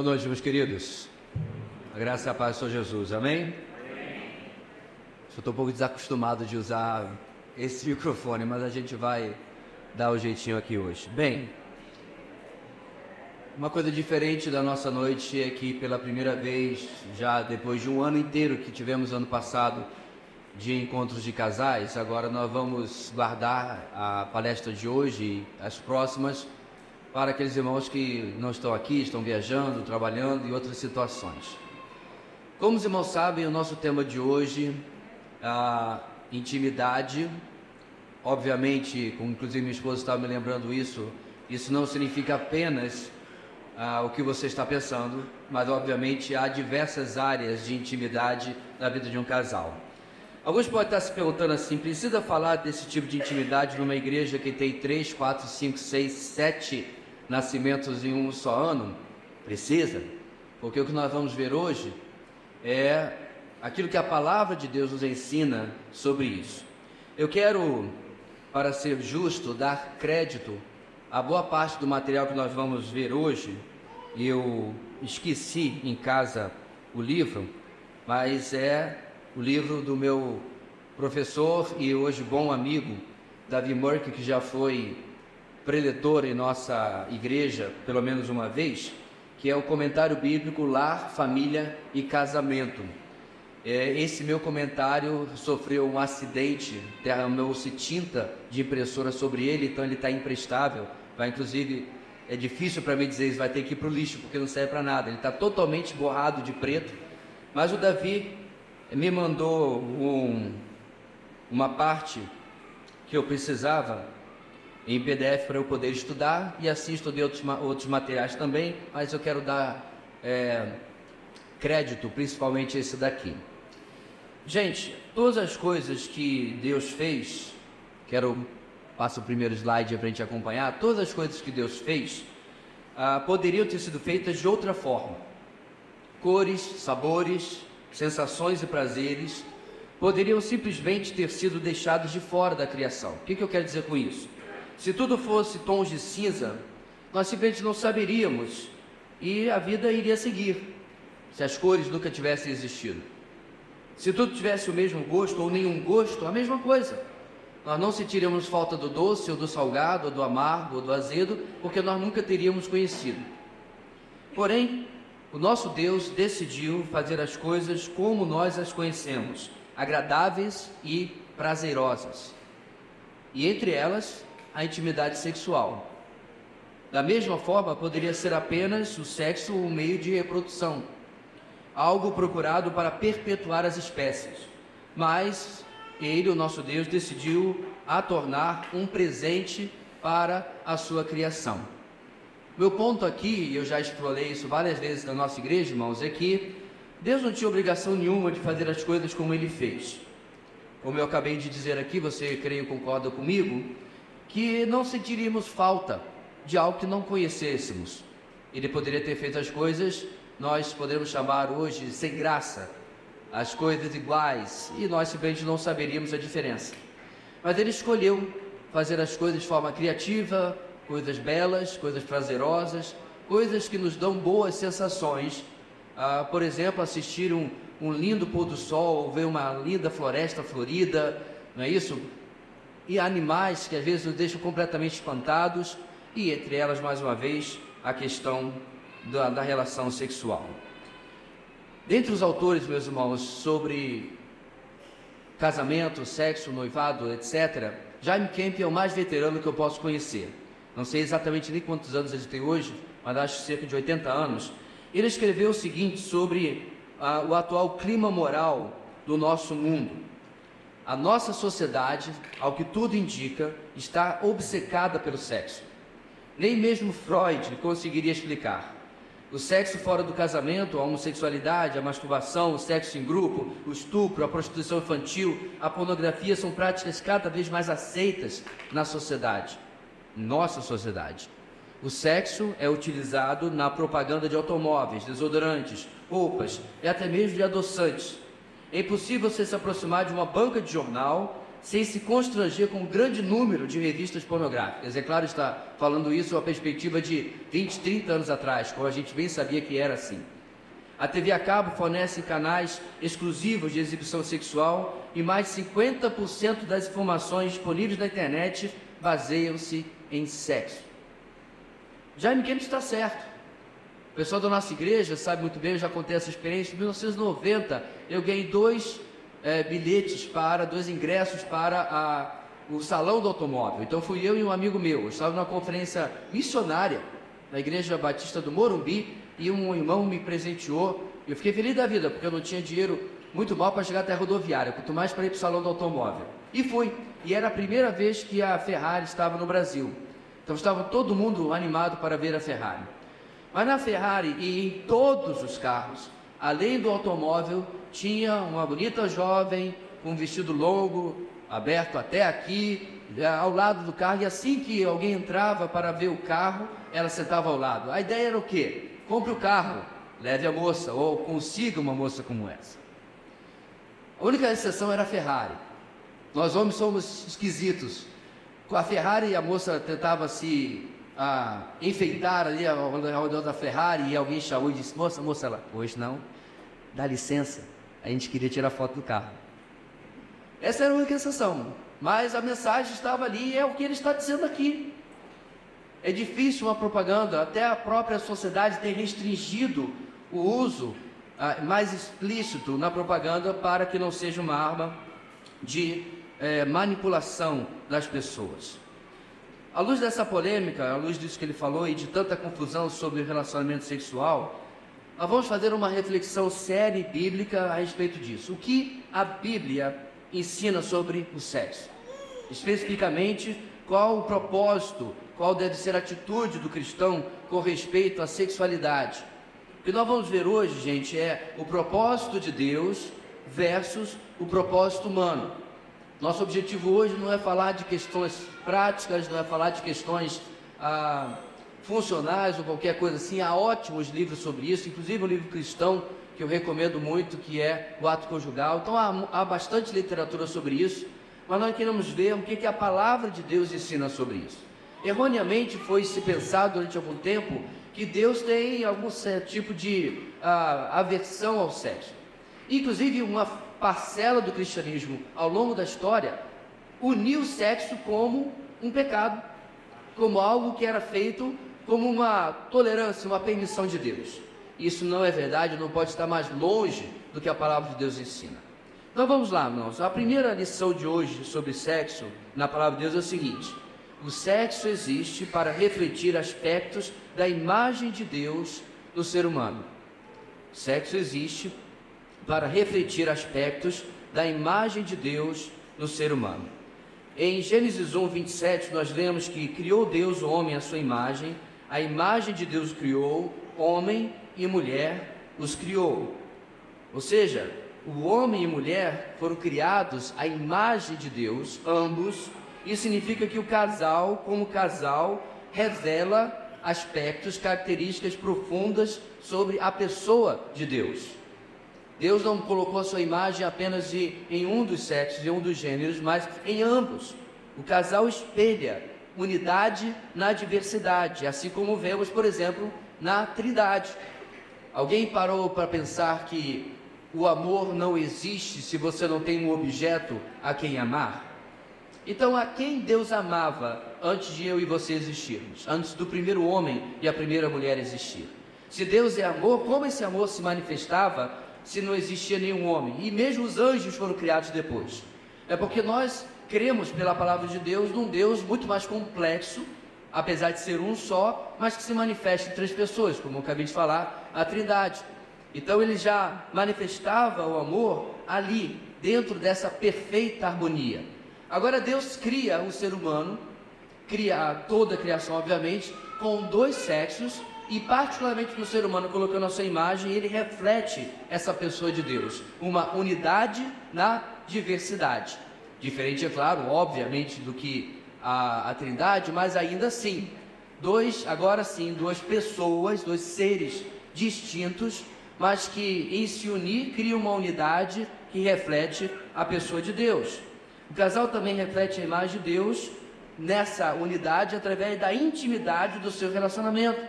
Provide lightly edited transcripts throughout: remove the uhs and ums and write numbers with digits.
Boa noite, meus queridos. A graça e a paz do Senhor Jesus, amém? Eu estou um pouco desacostumado de usar esse microfone, mas a gente vai dar o jeitinho aqui hoje. Bem, uma coisa diferente da nossa noite é que pela primeira vez, já depois de um ano inteiro que tivemos ano passado de encontros de casais, agora nós vamos guardar a palestra de hoje e as próximas para aqueles irmãos que não estão aqui, estão viajando, trabalhando e outras situações. Como os irmãos sabem, o nosso tema de hoje, a intimidade, obviamente, como inclusive minha esposa estava me lembrando isso não significa apenas o que você está pensando, mas obviamente há diversas áreas de intimidade na vida de um casal. Alguns podem estar se perguntando assim, precisa falar desse tipo de intimidade numa igreja que tem 3, 4, 5, 6, 7 nascimentos em um só ano? Precisa, porque o que nós vamos ver hoje é aquilo que a palavra de Deus nos ensina sobre isso. Eu quero, para ser justo, dar crédito a boa parte do material que nós vamos ver hoje. Eu esqueci em casa o livro, mas é o livro do meu professor e hoje bom amigo, Davi Murk, que já foi preletor em nossa igreja pelo menos uma vez, que é o comentário bíblico Lar, Família e Casamento. Esse meu comentário sofreu um acidente, derramou-se tinta de impressora sobre ele, então ele está imprestável, inclusive é difícil para mim dizer isso, vai ter que ir para o lixo porque não serve para nada, ele está totalmente borrado de preto, mas o Davi me mandou uma parte que eu precisava em PDF para eu poder estudar, e assim estudei outros materiais também, mas eu quero dar crédito, principalmente esse daqui. Gente, todas as coisas que Deus fez, passa o primeiro slide para a gente acompanhar, todas as coisas que Deus fez poderiam ter sido feitas de outra forma. Cores, sabores, sensações e prazeres poderiam simplesmente ter sido deixados de fora da criação. O que eu quero dizer com isso? Se tudo fosse tons de cinza, nós simplesmente não saberíamos e a vida iria seguir, se as cores nunca tivessem existido. Se tudo tivesse o mesmo gosto ou nenhum gosto, a mesma coisa. Nós não sentiríamos falta do doce ou do salgado, ou do amargo ou do azedo, porque nós nunca teríamos conhecido. Porém, o nosso Deus decidiu fazer as coisas como nós as conhecemos, agradáveis e prazerosas. E entre elas, a intimidade sexual. Da mesma forma, poderia ser apenas o sexo um meio de reprodução, algo procurado para perpetuar as espécies. Mas Ele, o nosso Deus, decidiu a tornar um presente para a sua criação. Meu ponto aqui, eu já explorei isso várias vezes na nossa igreja, irmãos, é que Deus não tinha obrigação nenhuma de fazer as coisas como Ele fez. Como eu acabei de dizer aqui, você, creio, concorda comigo, que não sentiríamos falta de algo que não conhecêssemos. Ele poderia ter feito as coisas, nós podemos chamar hoje sem graça, as coisas iguais, e nós simplesmente não saberíamos a diferença. Mas Ele escolheu fazer as coisas de forma criativa, coisas belas, coisas prazerosas, coisas que nos dão boas sensações. Por exemplo, assistir um lindo pôr do sol, ver uma linda floresta florida, não é isso? E animais que às vezes nos deixam completamente espantados, e entre elas, mais uma vez, a questão da relação sexual. Dentre os autores, meus irmãos, sobre casamento, sexo, noivado, etc., Jaime Kemp é o mais veterano que eu posso conhecer. Não sei exatamente nem quantos anos ele tem hoje, mas acho cerca de 80 anos. Ele escreveu o seguinte sobre o atual clima moral do nosso mundo. A nossa sociedade, ao que tudo indica, está obcecada pelo sexo. Nem mesmo Freud conseguiria explicar. O sexo fora do casamento, a homossexualidade, a masturbação, o sexo em grupo, o estupro, a prostituição infantil, a pornografia são práticas cada vez mais aceitas na sociedade, nossa sociedade. O sexo é utilizado na propaganda de automóveis, desodorantes, roupas e até mesmo de adoçantes. É impossível você se aproximar de uma banca de jornal sem se constranger com um grande número de revistas pornográficas. É claro, está falando isso a perspectiva de 20, 30 anos atrás, quando a gente bem sabia que era assim. A TV a cabo fornece canais exclusivos de exibição sexual e mais de 50% das informações disponíveis na internet baseiam-se em sexo. Jaime Kennedy está certo. O pessoal da nossa igreja sabe muito bem, eu já contei essa experiência. Em 1990, eu ganhei dois ingressos para o Salão do Automóvel. Então fui eu e um amigo meu. Eu estava numa conferência missionária na Igreja Batista do Morumbi e um irmão me presenteou. Eu fiquei feliz da vida, porque eu não tinha dinheiro muito mal para chegar até a rodoviária, quanto mais para ir para o Salão do Automóvel. E fui. E era a primeira vez que a Ferrari estava no Brasil. Então estava todo mundo animado para ver a Ferrari. Mas na Ferrari e em todos os carros, além do automóvel, tinha uma bonita jovem com um vestido longo, aberto até aqui, ao lado do carro, e assim que alguém entrava para ver o carro, ela sentava ao lado. A ideia era o quê? Compre o carro, leve a moça, ou consiga uma moça como essa. A única exceção era a Ferrari. Nós homens somos esquisitos. Com a Ferrari, a moça tentava se enfeitar ali ao redor da Ferrari, e alguém chamou e disse: moça, ela, hoje não, dá licença, a gente queria tirar foto do carro. Essa era a única exceção, mas a mensagem estava ali, e é o que ele está dizendo aqui. É difícil uma propaganda, até a própria sociedade tem restringido o uso mais explícito na propaganda para que não seja uma arma de manipulação das pessoas. À luz dessa polêmica, à luz disso que ele falou e de tanta confusão sobre o relacionamento sexual, nós vamos fazer uma reflexão séria e bíblica a respeito disso. O que a Bíblia ensina sobre o sexo? Especificamente, qual o propósito, qual deve ser a atitude do cristão com respeito à sexualidade? O que nós vamos ver hoje, gente, é o propósito de Deus versus o propósito humano. Nosso objetivo hoje não é falar de questões práticas, não é falar de questões funcionais ou qualquer coisa assim. Há ótimos livros sobre isso, inclusive um livro cristão que eu recomendo muito, que é O Ato Conjugal. Então há bastante literatura sobre isso, mas nós queremos ver o que a palavra de Deus ensina sobre isso. Erroneamente foi-se pensado durante algum tempo que Deus tem algum tipo de aversão ao sexo. Inclusive uma parcela do cristianismo ao longo da história uniu o sexo como um pecado, como algo que era feito como uma tolerância, uma permissão de Deus. Isso não é verdade, não pode estar mais longe do que a palavra de Deus ensina. Então vamos lá, irmãos. A primeira lição de hoje sobre sexo na palavra de Deus é o seguinte: o sexo existe para refletir aspectos da imagem de Deus no ser humano. O sexo existe para refletir aspectos da imagem de Deus no ser humano. Em Gênesis 1, 27, nós lemos que criou Deus o homem à sua imagem, a imagem de Deus criou, homem e mulher os criou. Ou seja, o homem e mulher foram criados à imagem de Deus, ambos. Isso significa que o casal, como casal, revela aspectos, características profundas sobre a pessoa de Deus. Deus não colocou a sua imagem apenas em um dos sexos, em um dos gêneros, mas em ambos. O casal espelha unidade na diversidade, assim como vemos, por exemplo, na Trindade. Alguém parou para pensar que o amor não existe se você não tem um objeto a quem amar? Então, a quem Deus amava antes de eu e você existirmos? Antes do primeiro homem e a primeira mulher existir? Se Deus é amor, como esse amor se manifestava se não existia nenhum homem? E mesmo os anjos foram criados depois. É porque nós cremos pela palavra de Deus num Deus muito mais complexo, apesar de ser um só, mas que se manifesta em três pessoas, como eu acabei de falar, a Trindade. Então ele já manifestava o amor ali, dentro dessa perfeita harmonia. Agora Deus cria o ser humano, cria toda a criação, obviamente, com dois sexos, e particularmente no ser humano, colocando a sua imagem, ele reflete essa pessoa de Deus, uma unidade na diversidade. Diferente, é claro, obviamente, do que a Trindade, mas ainda assim, duas pessoas, dois seres distintos, mas que em se unir criam uma unidade que reflete a pessoa de Deus. O casal também reflete a imagem de Deus nessa unidade através da intimidade do seu relacionamento.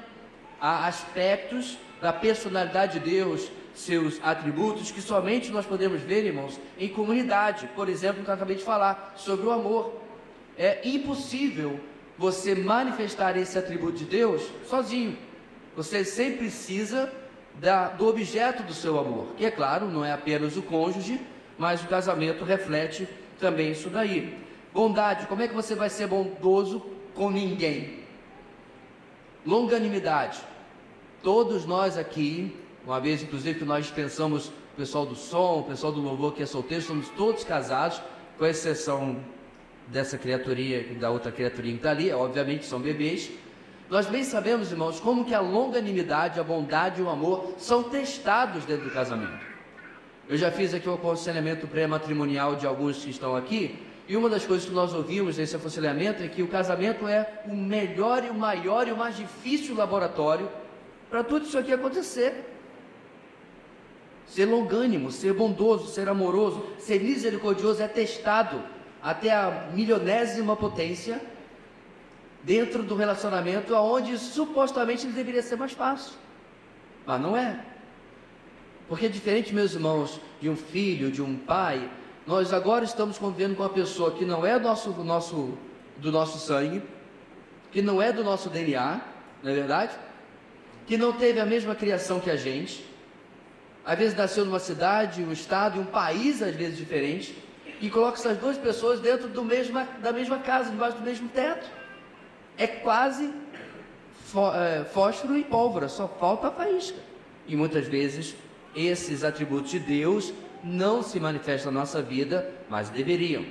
Há aspectos da personalidade de Deus, seus atributos, que somente nós podemos ver, irmãos, em comunidade. Por exemplo, o que eu acabei de falar sobre o amor. É impossível você manifestar esse atributo de Deus sozinho. Você sempre precisa do objeto do seu amor, que é claro, não é apenas o cônjuge, mas o casamento reflete também isso daí. Bondade, como é que você vai ser bondoso com ninguém? Longanimidade, todos nós aqui, uma vez inclusive que nós dispensamos o pessoal do som, o pessoal do louvor que é solteiro, somos todos casados, com exceção dessa criaturinha e da outra criaturinha que está ali, obviamente são bebês. Nós bem sabemos, irmãos, como que a longanimidade, a bondade e o amor são testados dentro do casamento. Eu já fiz aqui o aconselhamento pré-matrimonial de alguns que estão aqui, e uma das coisas que nós ouvimos nesse aconselhamento é que o casamento é o melhor e o maior e o mais difícil laboratório para tudo isso aqui acontecer. Ser longânimo, ser bondoso, ser amoroso, ser misericordioso é testado até a milionésima potência dentro do relacionamento, onde supostamente ele deveria ser mais fácil, mas não é. Porque diferente, meus irmãos, de um filho, de um pai, nós agora estamos convivendo com uma pessoa que não é do nosso sangue, que não é do nosso DNA, não é verdade? Que não teve a mesma criação que a gente, às vezes nasceu numa cidade, um estado e um país às vezes diferente, e coloca essas duas pessoas dentro da mesma casa, debaixo do mesmo teto. É quase fósforo e pólvora, só falta a faísca. E muitas vezes esses atributos de Deus não se manifestam na nossa vida, mas deveriam.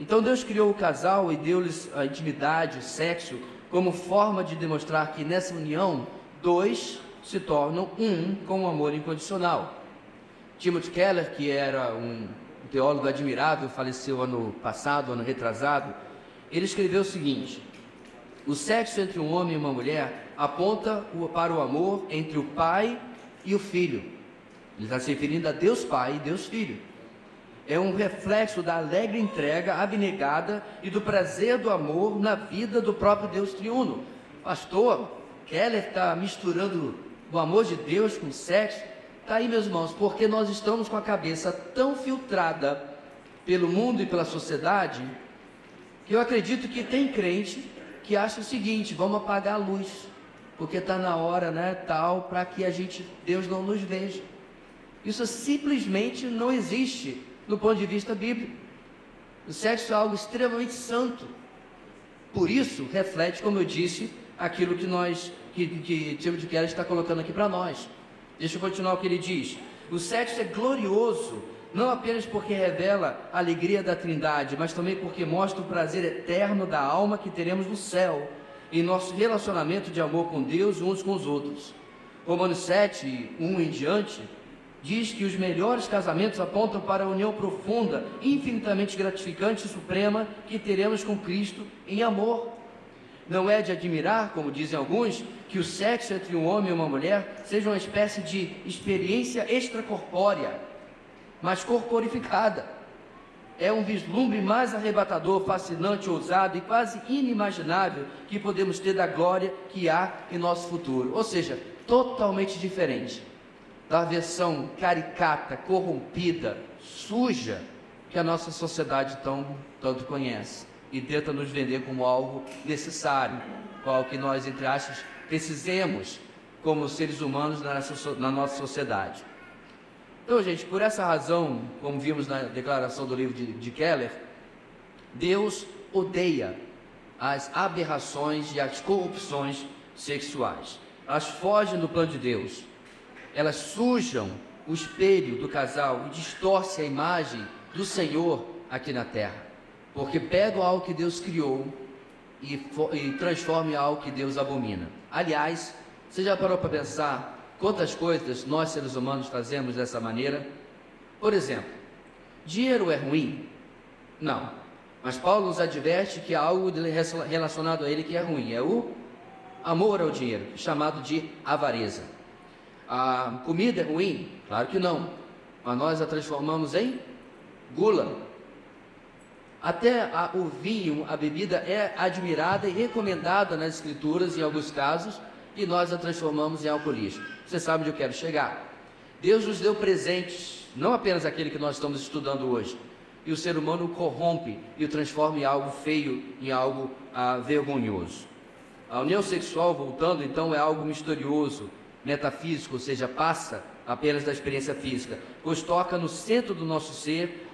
Então Deus criou o casal e deu-lhes a intimidade, o sexo, como forma de demonstrar que nessa união, dois se tornam um com um amor incondicional. Timothy Keller, que era um teólogo admirável, faleceu ano passado, ano retrasado, ele escreveu o seguinte: o sexo entre um homem e uma mulher aponta para o amor entre o pai e o filho. Ele está se referindo a Deus Pai e Deus Filho. É um reflexo da alegre entrega abnegada e do prazer do amor na vida do próprio Deus triuno. Pastor, Keller está misturando o amor de Deus com o sexo? Está aí, meus irmãos, porque nós estamos com a cabeça tão filtrada pelo mundo e pela sociedade, que eu acredito que tem crente que acha o seguinte: vamos apagar a luz, porque está na hora, né, tal, para que Deus não nos veja. Isso simplesmente não existe do ponto de vista bíblico. O sexo é algo extremamente santo. Por isso, reflete, como eu disse, aquilo que Timothy Keller está colocando aqui para nós. Deixa eu continuar o que ele diz. O sexo é glorioso, não apenas porque revela a alegria da Trindade, mas também porque mostra o prazer eterno da alma que teremos no céu, em nosso relacionamento de amor com Deus e uns com os outros. Romanos 7, 1 em diante, diz que os melhores casamentos apontam para a união profunda, infinitamente gratificante e suprema que teremos com Cristo em amor. Não é de admirar, como dizem alguns, que o sexo entre um homem e uma mulher seja uma espécie de experiência extracorpórea, mas corporificada. É um vislumbre mais arrebatador, fascinante, ousado e quase inimaginável que podemos ter da glória que há em nosso futuro. Ou seja, totalmente diferente da versão caricata, corrompida, suja que a nossa sociedade tanto conhece e tenta nos vender como algo necessário, algo que nós, entre aspas, precisemos como seres humanos na nossa sociedade. Então, gente, por essa razão, como vimos na declaração do livro de Keller, Deus odeia as aberrações e as corrupções sexuais. Elas fogem do plano de Deus. Elas sujam o espelho do casal e distorcem a imagem do Senhor aqui na terra. Porque pegam algo que Deus criou e transformam em algo que Deus abomina. Aliás, você já parou para pensar quantas coisas nós, seres humanos, fazemos dessa maneira? Por exemplo, dinheiro é ruim? Não. Mas Paulo nos adverte que há algo relacionado a ele que é ruim. É o amor ao dinheiro, chamado de avareza. A comida é ruim? Claro que não. Mas nós a transformamos em gula. Até o vinho, a bebida, é admirada e recomendada nas escrituras, em alguns casos, e nós a transformamos em alcoolismo. Você sabe onde eu quero chegar. Deus nos deu presentes, não apenas aquele que nós estamos estudando hoje, e o ser humano o corrompe e o transforma em algo feio, em algo vergonhoso. A união sexual, voltando, então, é algo misterioso, metafísico, ou seja, passa apenas da experiência física, pois toca no centro do nosso ser,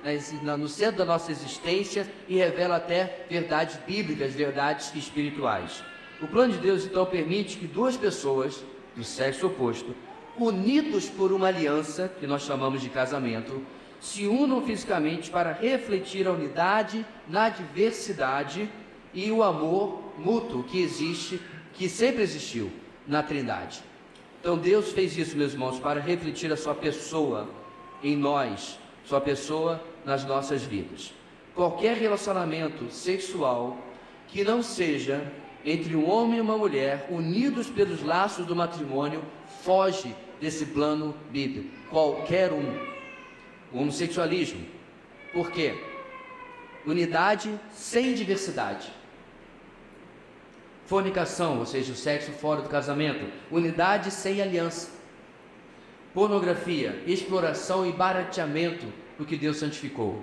no centro da nossa existência, e revela até verdades bíblicas, verdades espirituais. O plano de Deus, então, permite que duas pessoas do sexo oposto, unidos por uma aliança, que nós chamamos de casamento, se unam fisicamente para refletir a unidade na diversidade e o amor mútuo que existe, que sempre existiu na Trindade. Então Deus fez isso, meus irmãos, para refletir a sua pessoa em nós, sua pessoa nas nossas vidas. Qualquer relacionamento sexual que não seja entre um homem e uma mulher, unidos pelos laços do matrimônio, foge desse plano bíblico. Qualquer um. O homossexualismo. Por quê? Unidade sem diversidade. Fornicação, ou seja, o sexo fora do casamento. Unidade sem aliança. Pornografia, exploração e barateamento do que Deus santificou.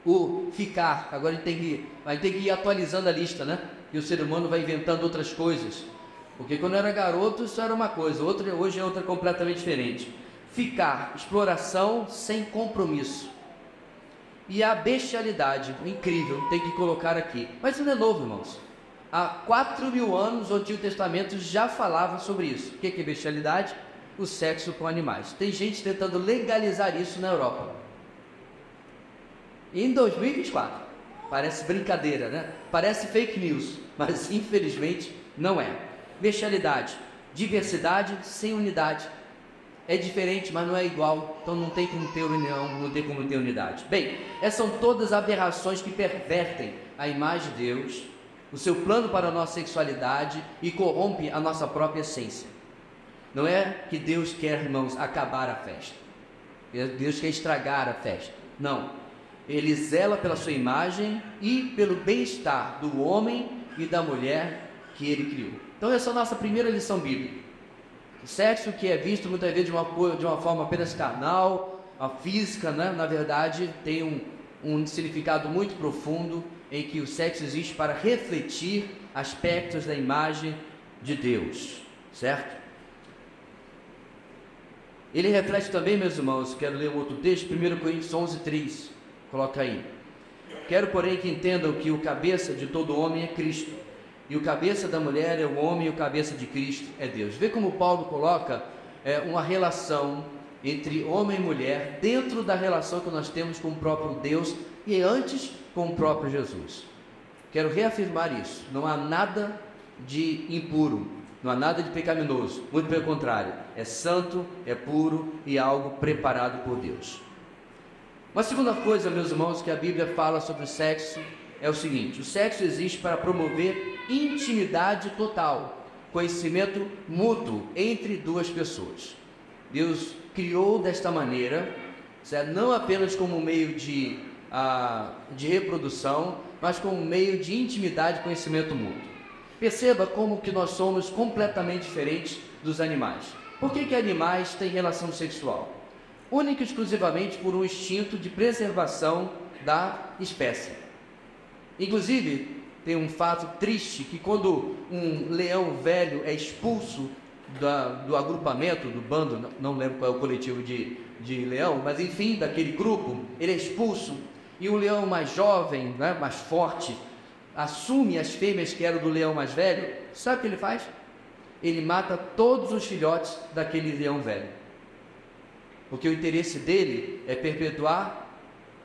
O ficar, agora a gente vai ter que ir atualizando a lista, né? E o ser humano vai inventando outras coisas. Porque quando eu era garoto isso era uma coisa, hoje é outra completamente diferente. Ficar, exploração sem compromisso. E a bestialidade, incrível, tem que colocar aqui. Mas isso não é novo, irmãos. Há 4.000 anos o Antigo Testamento já falava sobre isso. O que é bestialidade? O sexo com animais. Tem gente tentando legalizar isso na Europa. Em 2024. Parece brincadeira, né? Parece fake news, mas infelizmente não é. Bestialidade, diversidade sem unidade. É diferente, mas não é igual, então não tem como ter união, não tem como ter unidade. Bem, essas são todas aberrações que pervertem a imagem de Deus, o seu plano para a nossa sexualidade e corrompe a nossa própria essência. Não é que Deus quer, irmãos, acabar a festa. Deus quer estragar a festa. Não. Ele zela pela sua imagem e pelo bem-estar do homem e da mulher que ele criou. Então essa é a nossa primeira lição bíblica. O sexo que é visto muitas vezes de uma forma apenas carnal, a física, né? Na verdade tem um significado muito profundo em que o sexo existe para refletir aspectos da imagem de Deus, certo? Ele reflete também, meus irmãos, quero ler um outro texto, 1 Coríntios 11:3, coloca aí. Quero, porém, que entendam que o cabeça de todo homem é Cristo, e o cabeça da mulher é o homem, e o cabeça de Cristo é Deus. Vê como Paulo coloca uma relação entre homem e mulher dentro da relação que nós temos com o próprio Deus e antes com o próprio Jesus. Quero reafirmar isso. Não há nada de impuro, não há nada de pecaminoso, muito pelo contrário, é santo, é puro e algo preparado por Deus. Uma segunda coisa, meus irmãos, que a Bíblia fala sobre o sexo é o seguinte: o sexo existe para promover intimidade total, conhecimento mútuo entre duas pessoas. Deus criou desta maneira, certo? Não apenas como um meio de reprodução, mas como um meio de intimidade e conhecimento mútuo. Perceba como que nós somos completamente diferentes dos animais. Por que animais têm relação sexual? Única e exclusivamente por um instinto de preservação da espécie. Inclusive, tem um fato triste que quando um leão velho é expulso do agrupamento, do bando, não lembro qual é o coletivo de leão, mas enfim, daquele grupo, ele é expulso, e o leão mais jovem, né, mais forte, assume as fêmeas que eram do leão mais velho. Sabe o que ele faz? Ele mata todos os filhotes daquele leão velho, porque o interesse dele é perpetuar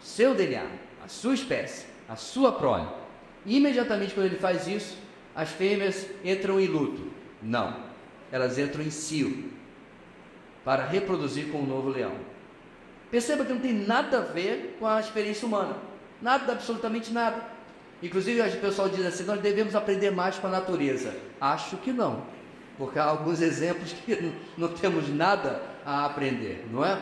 seu DNA, a sua espécie, a sua prole. E imediatamente quando ele faz isso, as fêmeas entram em luto. Não, elas entram em cio para reproduzir com o novo leão. Perceba que não tem nada a ver com a experiência humana, nada, absolutamente nada. Inclusive o pessoal diz assim: nós devemos aprender mais com a natureza. Acho que não, porque há alguns exemplos que não temos nada a aprender, não é?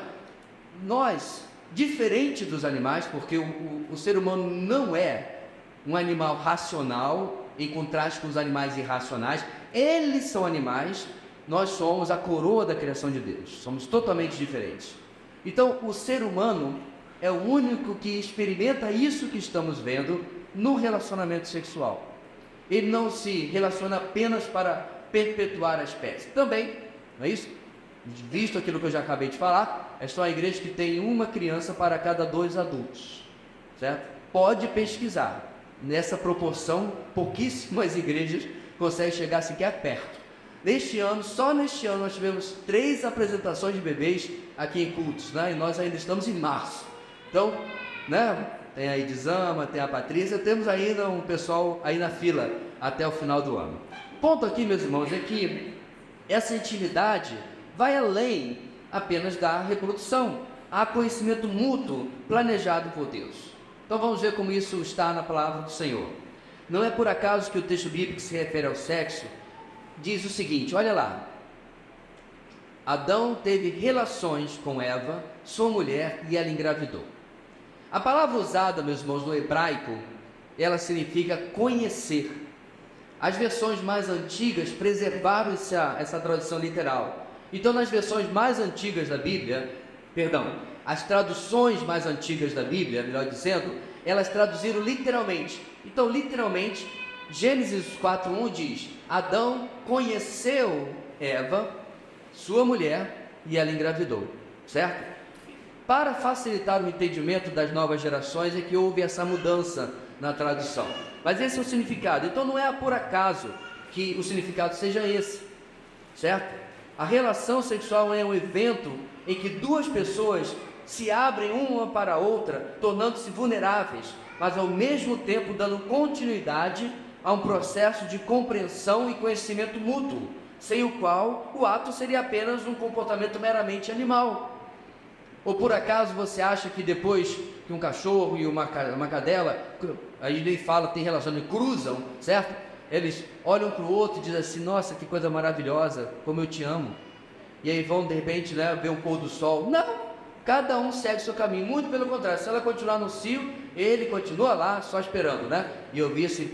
Nós diferente dos animais, porque o ser humano não é um animal racional, em contraste com os animais irracionais. Eles são animais, nós somos a coroa da criação de Deus, somos totalmente diferentes. Então, o ser humano é o único que experimenta isso que estamos vendo no relacionamento sexual. Ele não se relaciona apenas para perpetuar a espécie. Também, não é isso? Visto aquilo que eu já acabei de falar, é só a igreja que tem uma criança para cada 2 adultos, certo? Pode pesquisar. Nessa proporção, pouquíssimas igrejas conseguem chegar sequer perto. Só neste ano, nós tivemos 3 apresentações de bebês aqui em cultos, né? E nós ainda estamos em março. Então, né? Tem a Edizama, tem a Patrícia, temos ainda um pessoal aí na fila até o final do ano. O ponto aqui, meus irmãos, é que essa intimidade vai além apenas da reprodução. Há conhecimento mútuo planejado por Deus. Então vamos ver como isso está na palavra do Senhor. Não é por acaso que o texto bíblico que se refere ao sexo diz o seguinte, olha lá. Adão teve relações com Eva, sua mulher, e ela engravidou. A palavra usada, meus irmãos, no hebraico, ela significa conhecer. As versões mais antigas preservaram essa tradução literal. Então, nas versões mais antigas da Bíblia, as traduções mais antigas da Bíblia, melhor dizendo, elas traduziram literalmente. Então, literalmente, Gênesis 4:1 diz: Adão conheceu Eva, sua mulher, e ela engravidou, certo? Para facilitar o entendimento das novas gerações é que houve essa mudança na tradução. Mas esse é o significado. Então não é por acaso que o significado seja esse, certo? A relação sexual é um evento em que 2 pessoas se abrem uma para a outra, tornando-se vulneráveis, mas ao mesmo tempo dando continuidade a um processo de compreensão e conhecimento mútuo, sem o qual o ato seria apenas um comportamento meramente animal. Ou por acaso você acha que depois que um cachorro e uma cadela, aí ele fala, tem relação, cruzam, certo? Eles olham para o outro e dizem assim, nossa, que coisa maravilhosa, como eu te amo. E aí vão de repente, né, ver um pôr do sol. Não, cada um segue seu caminho, muito pelo contrário, se ela continuar no cio, ele continua lá, só esperando, né? E eu vi isso em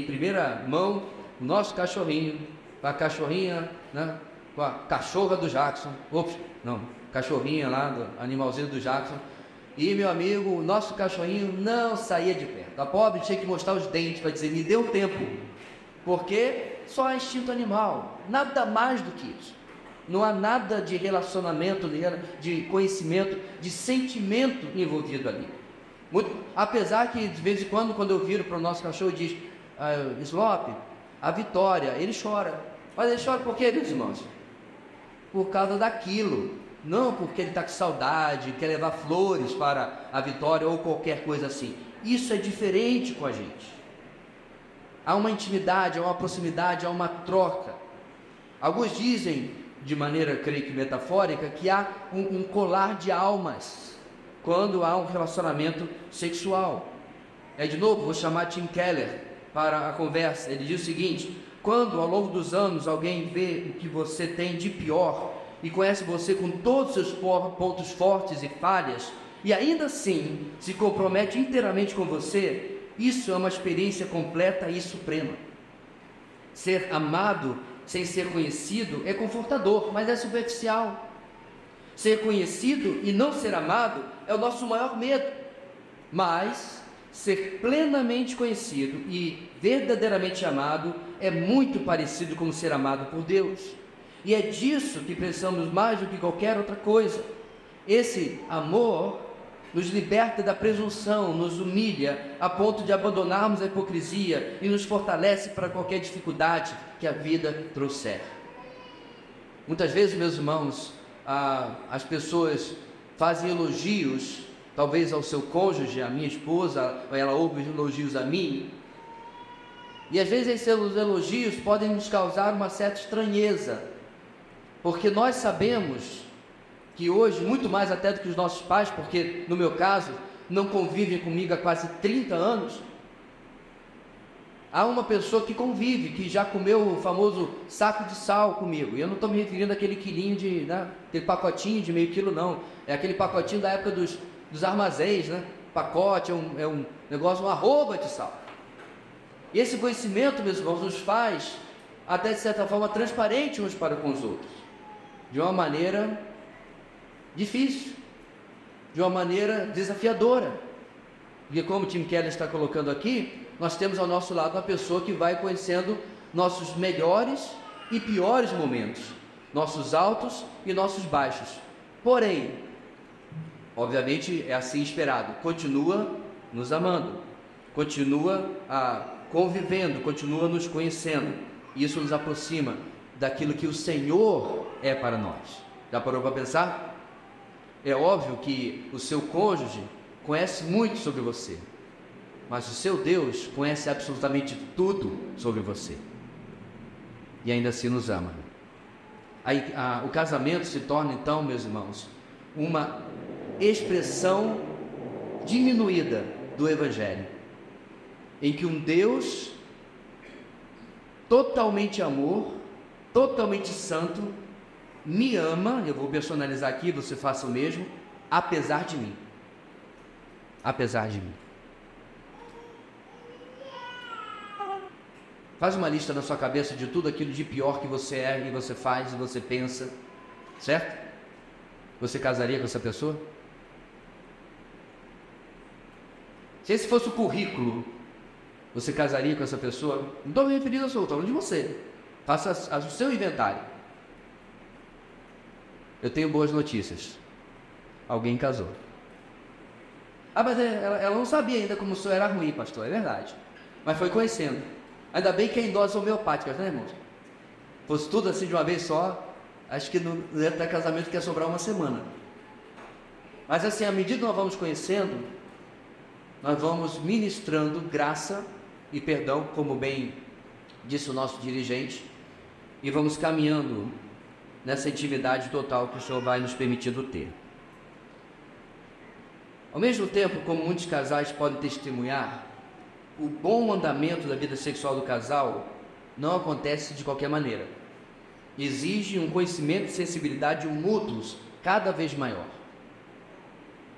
primeira mão, o nosso cachorrinho, a cachorrinha, né, com a cachorra do Jackson, cachorrinha lá, do animalzinho do Jackson, e meu amigo, o nosso cachorrinho não saía de perto. A pobre tinha que mostrar os dentes para dizer, me deu tempo, porque só é instinto animal, nada mais do que isso. Não há nada de relacionamento, de conhecimento, de sentimento envolvido ali. Apesar que de vez em quando eu viro para o nosso cachorro, diz, Slope, a Vitória, ele chora. Mas ele chora por quê, meus irmãos? Por causa daquilo. Não porque ele está com saudade, quer levar flores para a Vitória ou qualquer coisa assim. Isso é diferente com a gente. Há uma intimidade, há uma proximidade, há uma troca. Alguns dizem, de maneira, creio que metafórica, que há um colar de almas quando há um relacionamento sexual. De novo, vou chamar Tim Keller para a conversa. Ele diz o seguinte: quando ao longo dos anos alguém vê o que você tem de pior e conhece você com todos os seus pontos fortes e falhas, e ainda assim se compromete inteiramente com você, isso é uma experiência completa e suprema. Ser amado sem ser conhecido é confortador, mas é superficial. Ser conhecido e não ser amado é o nosso maior medo. Mas ser plenamente conhecido e verdadeiramente amado é muito parecido com ser amado por Deus. E é disso que precisamos mais do que qualquer outra coisa. Esse amor nos liberta da presunção, nos humilha a ponto de abandonarmos a hipocrisia e nos fortalece para qualquer dificuldade que a vida trouxer. Muitas vezes, meus irmãos, as pessoas fazem elogios, talvez ao seu cônjuge, à minha esposa, ela ouve elogios a mim, e às vezes esses elogios podem nos causar uma certa estranheza, porque nós sabemos que hoje, muito mais até do que os nossos pais, porque no meu caso, não convivem comigo há quase 30 anos, Há uma pessoa que convive, que já comeu o famoso saco de sal comigo. E eu não estou me referindo àquele quilinho de, né, aquele pacotinho de meio quilo, não. É aquele pacotinho da época dos armazéns, né? Pacote é um negócio, uma arroba de sal. E esse conhecimento, meus irmãos, nos faz, até de certa forma, transparente uns para com os outros. De uma maneira difícil, de uma maneira desafiadora. Porque como o Tim Keller está colocando aqui, nós temos ao nosso lado uma pessoa que vai conhecendo nossos melhores e piores momentos, nossos altos e nossos baixos. Porém, obviamente é assim esperado, continua nos amando, continua convivendo, continua nos conhecendo. Isso nos aproxima daquilo que o Senhor é para nós. Já parou para pensar? É óbvio que o seu cônjuge conhece muito sobre você, mas o seu Deus conhece absolutamente tudo sobre você, e ainda assim nos ama. Aí, o casamento se torna então, meus irmãos, uma expressão diminuída do Evangelho, em que um Deus totalmente amor, totalmente santo, me ama. Eu vou personalizar aqui, você faça o mesmo, apesar de mim. Apesar de mim. Faz uma lista na sua cabeça de tudo aquilo de pior que você é, e você faz, e você pensa, certo? Você casaria com essa pessoa? Se esse fosse o currículo, você casaria com essa pessoa? Não estou me referindo a sua, estou falando de você. Faça o seu inventário. Eu tenho boas notícias. Alguém casou. Mas ela não sabia ainda como o senhor era ruim, pastor, é verdade. Mas foi conhecendo. Ainda bem que é em doses homeopáticas, né, irmãos? Fosse tudo assim de uma vez só, acho que no até casamento quer sobrar uma semana. Mas assim, à medida que nós vamos conhecendo, nós vamos ministrando graça e perdão, como bem disse o nosso dirigente, e vamos caminhando nessa intimidade total que o Senhor vai nos permitindo ter. Ao mesmo tempo, como muitos casais podem testemunhar, o bom andamento da vida sexual do casal não acontece de qualquer maneira. Exige um conhecimento e sensibilidade mútuos cada vez maior.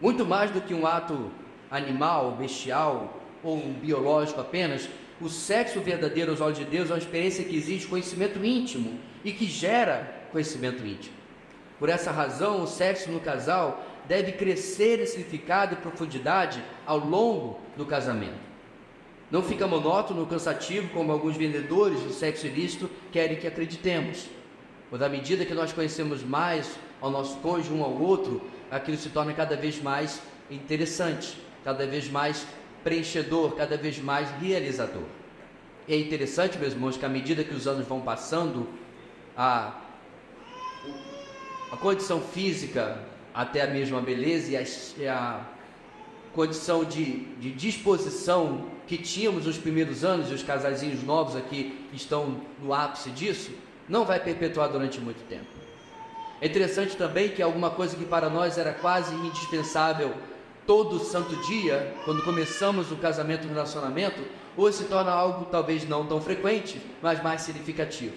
Muito mais do que um ato animal, bestial ou biológico apenas, o sexo verdadeiro aos olhos de Deus é uma experiência que exige conhecimento íntimo e que gera conhecimento íntimo. Por essa razão, o sexo no casal deve crescer em significado e profundidade ao longo do casamento. Não fica monótono, cansativo, como alguns vendedores do sexo ilícito querem que acreditemos. Pois à medida que nós conhecemos mais ao nosso cônjuge, um ao outro, aquilo se torna cada vez mais interessante, cada vez mais preenchedor, cada vez mais realizador. E é interessante, meus irmãos, que à medida que os anos vão passando, a condição física, até a mesma beleza e a condição de disposição que tínhamos nos primeiros anos, e os casaizinhos novos aqui estão no ápice disso, não vai perpetuar durante muito tempo. É interessante também que alguma coisa que para nós era quase indispensável todo santo dia, quando começamos o casamento, o relacionamento, hoje se torna algo talvez não tão frequente, mas mais significativo,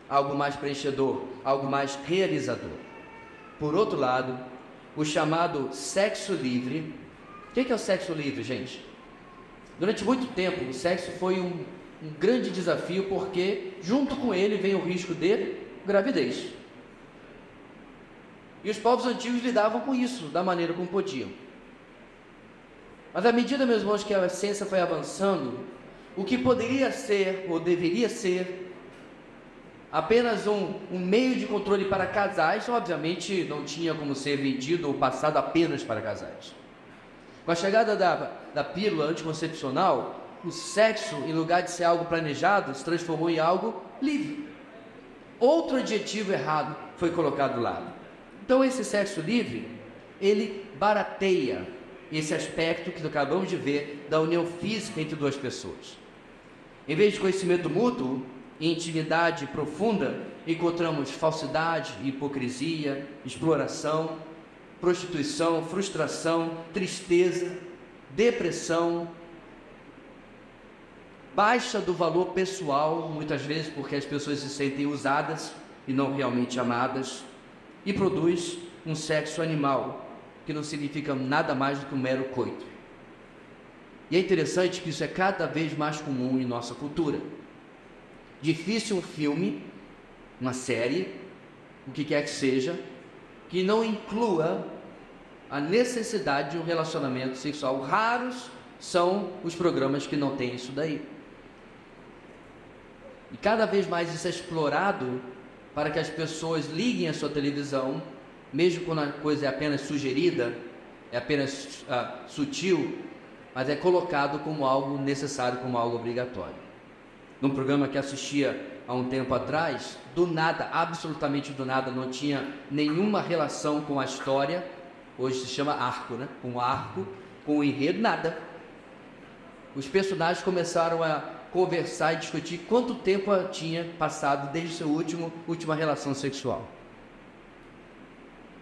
algo mais preenchedor, algo mais realizador. Por outro lado, o chamado sexo livre. O que é o sexo livre, gente? Durante muito tempo, o sexo foi um grande desafio, porque junto com ele vem o risco de gravidez. E os povos antigos lidavam com isso da maneira como podiam. Mas à medida, meus irmãos, que a ciência foi avançando, o que poderia ser, ou deveria ser, apenas um meio de controle para casais, obviamente não tinha como ser vendido ou passado apenas para casais. Com a chegada da pílula anticoncepcional, o sexo, em lugar de ser algo planejado, se transformou em algo livre. Outro adjetivo errado foi colocado lá. Então esse sexo livre, ele barateia esse aspecto que acabamos de ver da união física entre duas pessoas. Em vez de conhecimento mútuo e intimidade profunda, encontramos falsidade, hipocrisia, exploração, prostituição, frustração, tristeza, depressão. baixa do valor pessoal, muitas vezes porque as pessoas se sentem usadas e não realmente amadas, e produz um sexo animal, que não significa nada mais do que um mero coito. E é interessante que isso é cada vez mais comum em nossa cultura. Difícil um filme, uma série, o que quer que seja, que não inclua a necessidade de um relacionamento sexual. Raros são os programas que não têm isso daí. E cada vez mais isso é explorado para que as pessoas liguem a sua televisão, mesmo quando a coisa é apenas sugerida, é apenas sutil, mas é colocado como algo necessário, como algo obrigatório. Num programa que assistia há um tempo atrás, do nada, absolutamente do nada, não tinha nenhuma relação com a história, hoje se chama arco, né? Um arco, com o enredo, nada. Os personagens começaram a conversar e discutir quanto tempo tinha passado desde sua última relação sexual.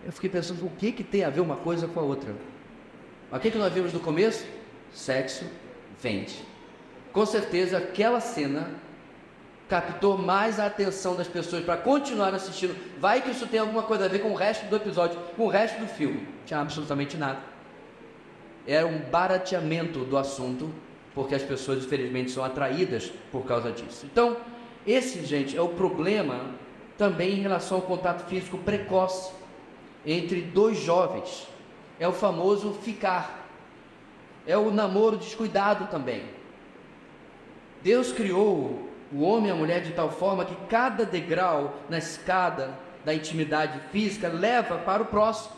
Eu fiquei pensando, o que tem a ver uma coisa com a outra? O que nós vimos no começo? Sexo vende. Com certeza aquela cena captou mais a atenção das pessoas para continuar assistindo. Vai que isso tem alguma coisa a ver com o resto do episódio, com o resto do filme. Não tinha absolutamente nada. Era um barateamento do assunto, porque as pessoas infelizmente são atraídas por causa disso. Então, esse, gente, é o problema também em relação ao contato físico precoce entre dois jovens. É o famoso ficar. É o namoro descuidado também. Deus criou o homem e a mulher de tal forma que cada degrau na escada da intimidade física leva para o próximo.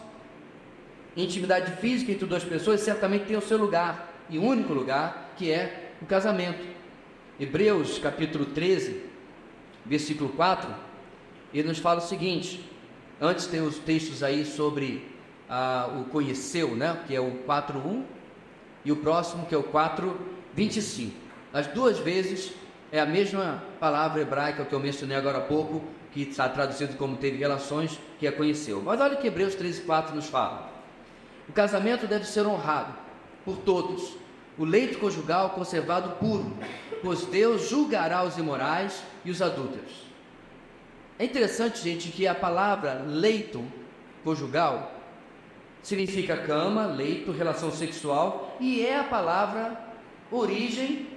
Intimidade física entre duas pessoas certamente tem o seu lugar, e o único lugar, que é o casamento. Hebreus capítulo 13, versículo 4, ele nos fala o seguinte. Antes tem os textos aí sobre o conheceu, né, que é o 4:1, e o próximo que é o 4:25. As duas vezes é a mesma palavra hebraica que eu mencionei agora há pouco, que está traduzido como teve relações, que é conheceu. Mas olha o que Hebreus 13:4 nos fala. O casamento deve ser honrado por todos, o leito conjugal conservado puro, pois Deus julgará os imorais e os adúlteros. É interessante, gente, que a palavra leito conjugal significa cama, leito, relação sexual, e é a palavra origem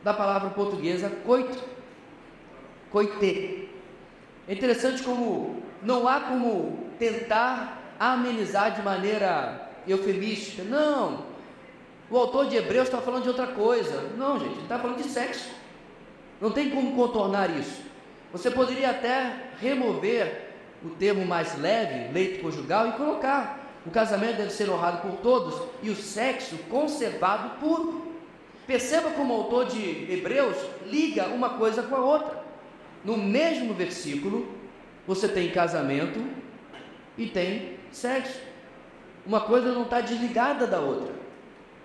da palavra portuguesa coito, coité. É interessante como não há como tentar amenizar de maneira eufemística. Não, o autor de Hebreus está falando de outra coisa. Não, gente, ele está falando de sexo. Não tem como contornar isso. Você poderia até remover o termo mais leve, leito conjugal, e colocar: o casamento deve ser honrado por todos e o sexo conservado puro. Perceba como o autor de Hebreus liga uma coisa com a outra. No mesmo versículo, você tem casamento e tem sexo. Uma coisa não está desligada da outra.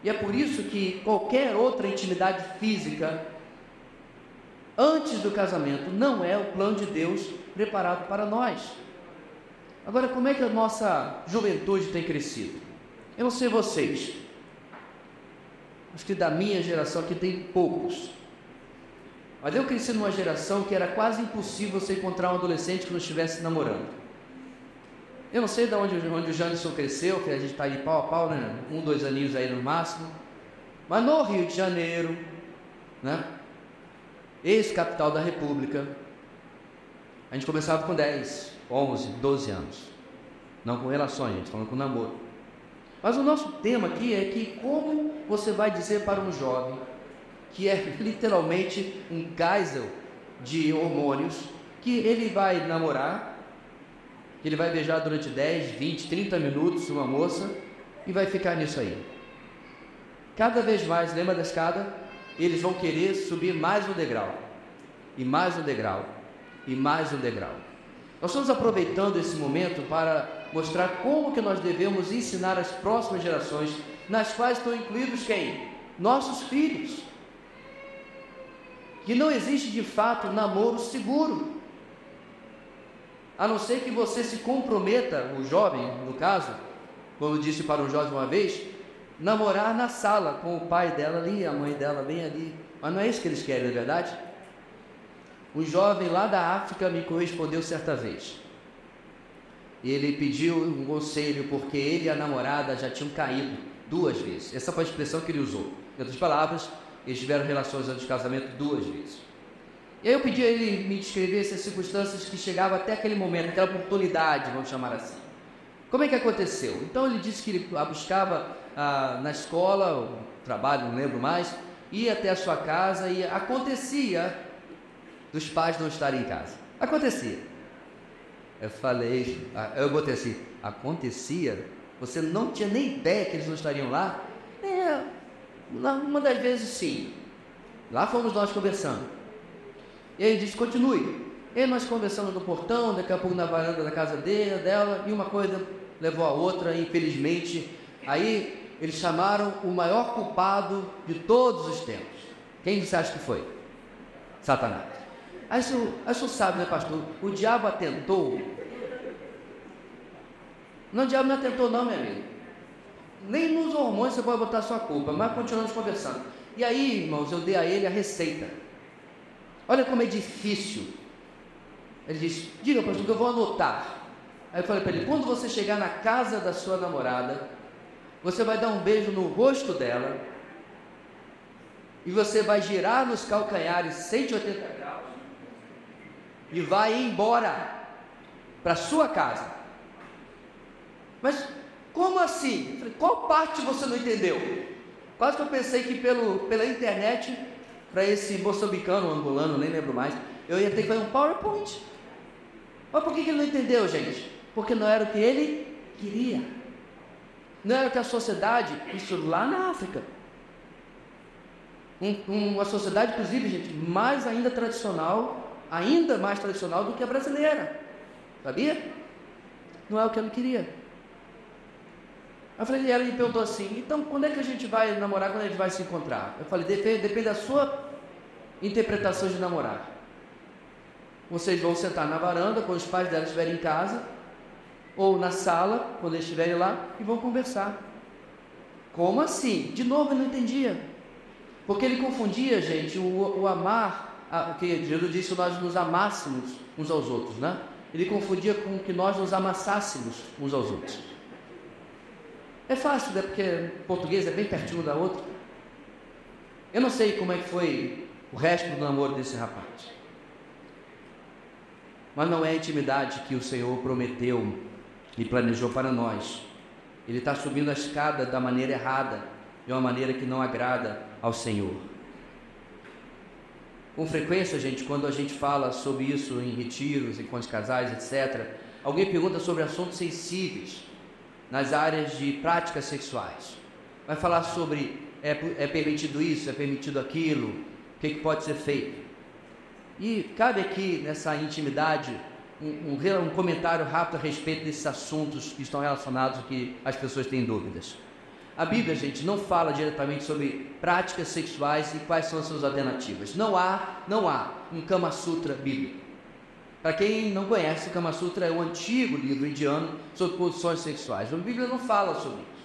E é por isso que qualquer outra intimidade física antes do casamento não é o plano de Deus preparado para nós. Agora, como é que a nossa juventude tem crescido? Eu não sei vocês, acho que da minha geração aqui tem poucos, mas eu cresci numa geração que era quase impossível você encontrar um adolescente que não estivesse namorando. Eu não sei de onde o Janderson cresceu, que a gente está aí pau a pau, né? 1, 2 aninhos aí no máximo, mas no Rio de Janeiro, né? Ex-capital da República, a gente começava com 10, 11, 12 anos, não com relações, gente, falando com namoro. Mas o nosso tema aqui é que como você vai dizer para um jovem, que é literalmente um Geisel de hormônios, que ele vai namorar, que ele vai beijar durante 10, 20, 30 minutos uma moça e vai ficar nisso aí. Cada vez mais, lembra da escada? Eles vão querer subir mais um degrau, e mais um degrau, e mais um degrau. Nós estamos aproveitando esse momento para mostrar como que nós devemos ensinar as próximas gerações, nas quais estão incluídos quem? Nossos filhos. Que não existe de fato namoro seguro, a não ser que você se comprometa, o jovem, no caso, como eu disse para um jovem uma vez, namorar na sala, com o pai dela ali, a mãe dela bem ali, Mas não é isso que eles querem, não é verdade? Um jovem lá da África me correspondeu certa vez. Ele pediu um conselho porque ele e a namorada já tinham caído 2 vezes. Essa foi a expressão que ele usou. Em outras palavras, eles tiveram relações antes do casamento 2 vezes. E aí eu pedi a ele me descrevesse as circunstâncias que chegavam até aquele momento, aquela oportunidade, vamos chamar assim. Como é que aconteceu? Então ele disse que ele a buscava na escola, o trabalho, não lembro mais, ia até a sua casa e acontecia dos pais não estarem em casa. Acontecia. Eu botei assim, acontecia? Você não tinha nem ideia que eles não estariam lá? Uma das vezes sim. Lá fomos nós conversando. E aí ele disse, continue. E nós conversando no portão, daqui a pouco na varanda da casa dela, e uma coisa levou a outra, infelizmente. Aí eles chamaram o maior culpado de todos os tempos. Quem você acha que foi? Satanás. Aí o senhor sabe, né, pastor? O diabo atentou. Não, o diabo não atentou não, meu amigo. Nem nos hormônios você pode botar a sua culpa, mas continuamos conversando. E aí, irmãos, eu dei a ele a receita. Olha como é difícil. Ele disse, diga, pastor, que eu vou anotar. Aí eu falei para ele, quando você chegar na casa da sua namorada, você vai dar um beijo no rosto dela, e você vai girar nos calcanhares 180 graus, e vai embora para sua casa. Mas como assim? Eu falei, qual parte você não entendeu? Quase que eu pensei que pela internet, para esse moçambicano, angolano, nem lembro mais, eu ia ter que fazer um PowerPoint. Mas por que ele não entendeu, gente? Porque não era o que ele queria. Não era o que a sociedade, isso lá na África, uma sociedade, inclusive, gente, ainda mais tradicional do que a brasileira. Sabia? Não é o que ele queria. Eu falei, ela me perguntou assim, então quando é que a gente vai namorar, quando a gente vai se encontrar? Eu falei, depende da sua interpretação de namorar. Vocês vão sentar na varanda, quando os pais dela estiverem em casa, ou na sala, quando eles estiverem lá, e vão conversar. Como assim? De novo, eu não entendia. Porque ele confundia, gente, o amar, que Jesus disse que nós nos amássemos uns aos outros, né? Ele confundia com que nós nos amassássemos uns aos outros. É fácil, né? Porque o português é bem pertinho da outra. Eu não sei como é que foi o resto do namoro desse rapaz. Mas não é a intimidade que o Senhor prometeu e planejou para nós. Ele está subindo a escada da maneira errada, de uma maneira que não agrada ao Senhor. Com frequência, gente, quando a gente fala sobre isso em retiros, encontros de casais, etc., alguém pergunta sobre assuntos sensíveis nas áreas de práticas sexuais. Vai falar sobre é permitido isso, é permitido aquilo, o que pode ser feito. E cabe aqui nessa intimidade um comentário rápido a respeito desses assuntos que estão relacionados que as pessoas têm dúvidas. A Bíblia, gente, não fala diretamente sobre práticas sexuais e quais são as suas alternativas. Não há um Kama Sutra bíblico. Para quem não conhece, o Kama Sutra é um antigo livro indiano sobre posições sexuais. A Bíblia não fala sobre isso.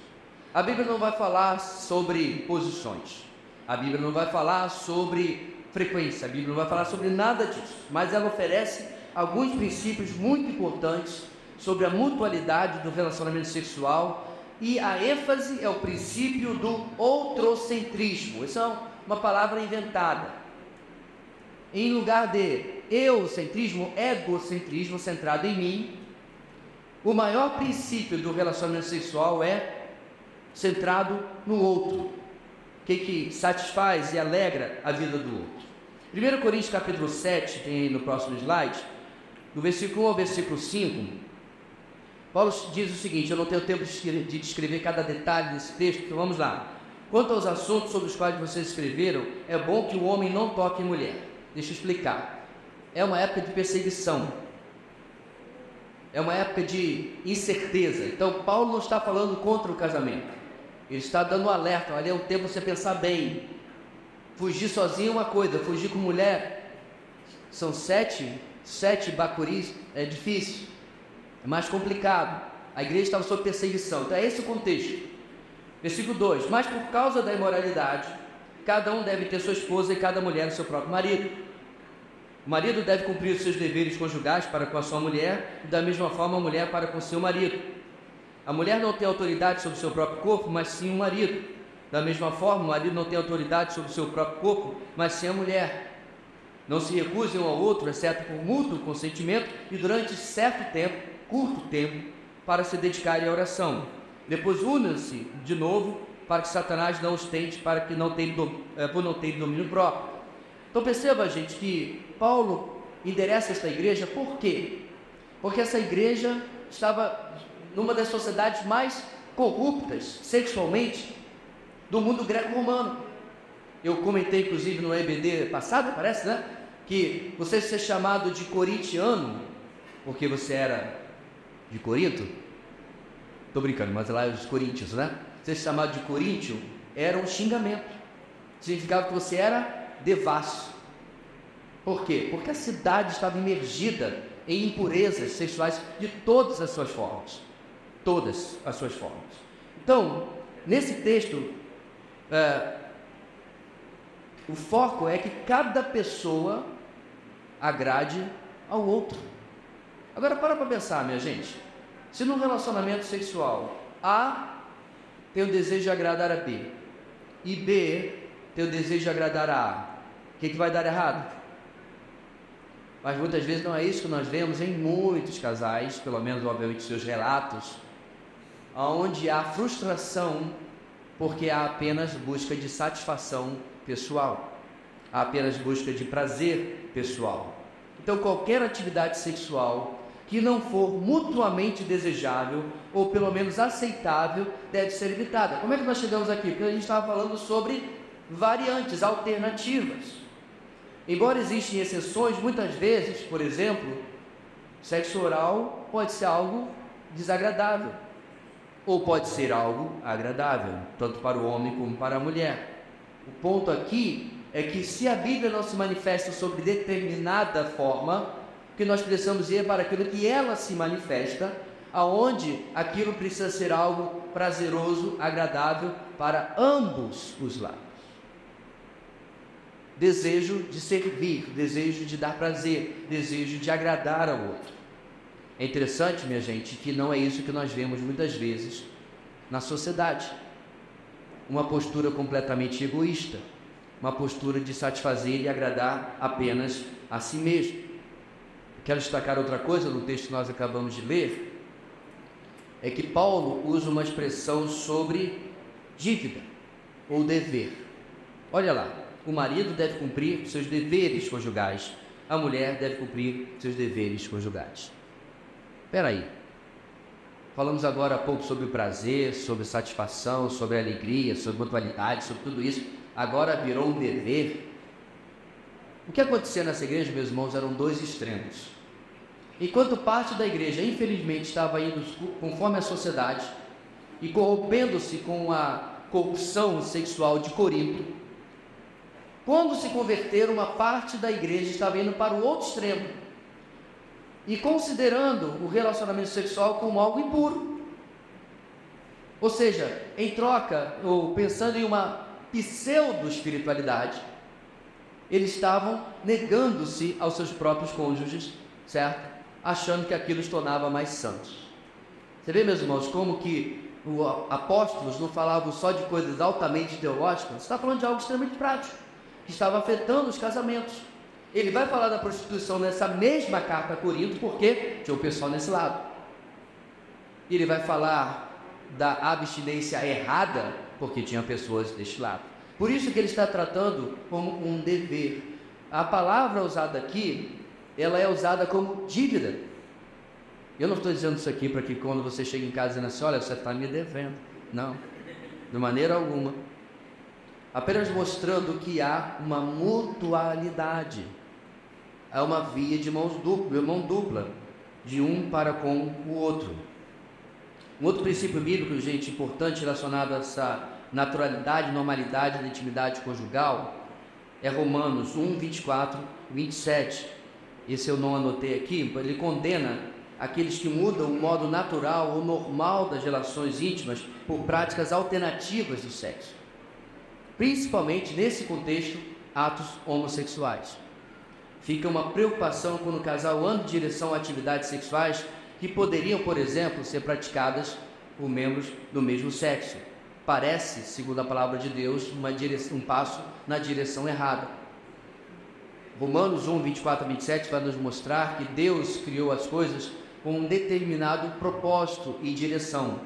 A Bíblia não vai falar sobre posições. A Bíblia não vai falar sobre frequência. A Bíblia não vai falar sobre nada disso. Mas ela oferece alguns princípios muito importantes sobre a mutualidade do relacionamento sexual, e a ênfase é o princípio do outrocentrismo. Essa é uma palavra inventada. Em lugar de eucentrismo, egocentrismo, centrado em mim, o maior princípio do relacionamento sexual é centrado no outro, que satisfaz e alegra a vida do outro. 1 Coríntios capítulo 7, tem aí no próximo slide, do versículo 1 ao versículo 5, Paulo diz o seguinte, eu não tenho tempo de descrever cada detalhe desse texto, então vamos lá. Quanto aos assuntos sobre os quais vocês escreveram, é bom que o homem não toque em mulher. Deixa eu explicar. É uma época de perseguição. É uma época de incerteza. Então, Paulo não está falando contra o casamento. Ele está dando um alerta. Olha, é um tempo você pensar bem. Fugir sozinho é uma coisa, fugir com mulher, são sete bacuris, é difícil. É mais complicado. A igreja estava sob perseguição. Então é esse o contexto. Versículo 2. Mas por causa da imoralidade, cada um deve ter sua esposa e cada mulher o seu próprio marido. O marido deve cumprir os seus deveres conjugais para com a sua mulher, e da mesma forma a mulher para com seu marido. A mulher não tem autoridade sobre o seu próprio corpo, mas sim o marido. Da mesma forma, o marido não tem autoridade sobre o seu próprio corpo, mas sim a mulher. Não se recusem um ao outro, exceto por mútuo consentimento e durante certo tempo, curto tempo, para se dedicarem à oração. Depois unam-se de novo, para que Satanás não os tente, por não ter domínio próprio. Então perceba, gente, que Paulo endereça esta igreja. Por quê? Porque essa igreja estava numa das sociedades mais corruptas sexualmente do mundo greco-romano. Eu comentei, inclusive, no EBD passado, parece, né? Que você ser chamado de corintiano, porque você era de Corinto. Estou brincando, mas lá os coríntios, né? Ser chamado de coríntio era um xingamento. Significava que você era devasso. Por quê? Porque a cidade estava imergida em impurezas sexuais de todas as suas formas. Todas as suas formas. Então, nesse texto, o foco é que cada pessoa agrade ao outro. Agora, para pensar, minha gente. Se num relacionamento sexual A tem o desejo de agradar a B e B tem o desejo de agradar a A, o que vai dar errado? Mas muitas vezes não é isso que nós vemos em muitos casais, pelo menos obviamente seus relatos, onde há frustração porque há apenas busca de satisfação pessoal, há apenas busca de prazer pessoal. Então qualquer atividade sexual que não for mutuamente desejável ou pelo menos aceitável deve ser evitada. Como é que nós chegamos aqui? Porque a gente estava falando sobre variantes, alternativas. Embora existam exceções, muitas vezes, por exemplo, sexo oral pode ser algo desagradável ou pode ser algo agradável, tanto para o homem como para a mulher. O ponto aqui é que se a Bíblia não se manifesta sobre determinada forma, que nós precisamos ir para aquilo que ela se manifesta, aonde aquilo precisa ser algo prazeroso, agradável para ambos os lados. Desejo de servir, desejo de dar prazer, desejo de agradar ao outro. É interessante, minha gente, que não é isso que nós vemos muitas vezes na sociedade. Uma postura completamente egoísta, uma postura de satisfazer e agradar apenas a si mesmo. Quero destacar outra coisa no texto que nós acabamos de ler, é que Paulo usa uma expressão sobre dívida ou dever. Olha lá, o marido deve cumprir seus deveres conjugais, a mulher deve cumprir seus deveres conjugais. Espera aí, falamos agora há pouco sobre o prazer, sobre satisfação, sobre a alegria, sobre mutualidade, sobre tudo isso, agora virou um dever. O que acontecia nessa igreja, meus irmãos, eram dois extremos. Enquanto parte da igreja, infelizmente, estava indo conforme a sociedade e corrompendo-se com a corrupção sexual de Corinto, quando se converteram, uma parte da igreja estava indo para o outro extremo e considerando o relacionamento sexual como algo impuro. Ou seja, em troca, ou pensando em uma pseudo-espiritualidade, eles estavam negando-se aos seus próprios cônjuges, certo? Achando que aquilo os tornava mais santos. Você vê, meus irmãos, como que os apóstolos não falavam só de coisas altamente teológicas, está falando de algo extremamente prático, que estava afetando os casamentos. Ele vai falar da prostituição nessa mesma carta a Corinto, porque tinha o pessoal nesse lado. Ele vai falar da abstinência errada, porque tinha pessoas deste lado. Por isso que ele está tratando como um dever. A palavra usada aqui, ela é usada como dívida. Eu não estou dizendo isso aqui para que quando você chega em casa dizendo assim, olha, você está me devendo. Não, de maneira alguma. Apenas mostrando que há uma mutualidade. Há uma via de mão dupla, de um para com o outro. Um outro princípio bíblico, gente, importante relacionado a essa naturalidade, normalidade da intimidade conjugal, é Romanos 1, 24, 27. Esse eu não anotei aqui. Ele condena aqueles que mudam o modo natural ou normal das relações íntimas por práticas alternativas do sexo. principalmente nesse contexto, atos homossexuais. Fica uma preocupação quando o casal anda em direção a atividades sexuais que poderiam, por exemplo, ser praticadas por membros do mesmo sexo. Parece, segundo a palavra de Deus, um passo na direção errada. Romanos 1, 24 a 27 vai nos mostrar que Deus criou as coisas com um determinado propósito e direção.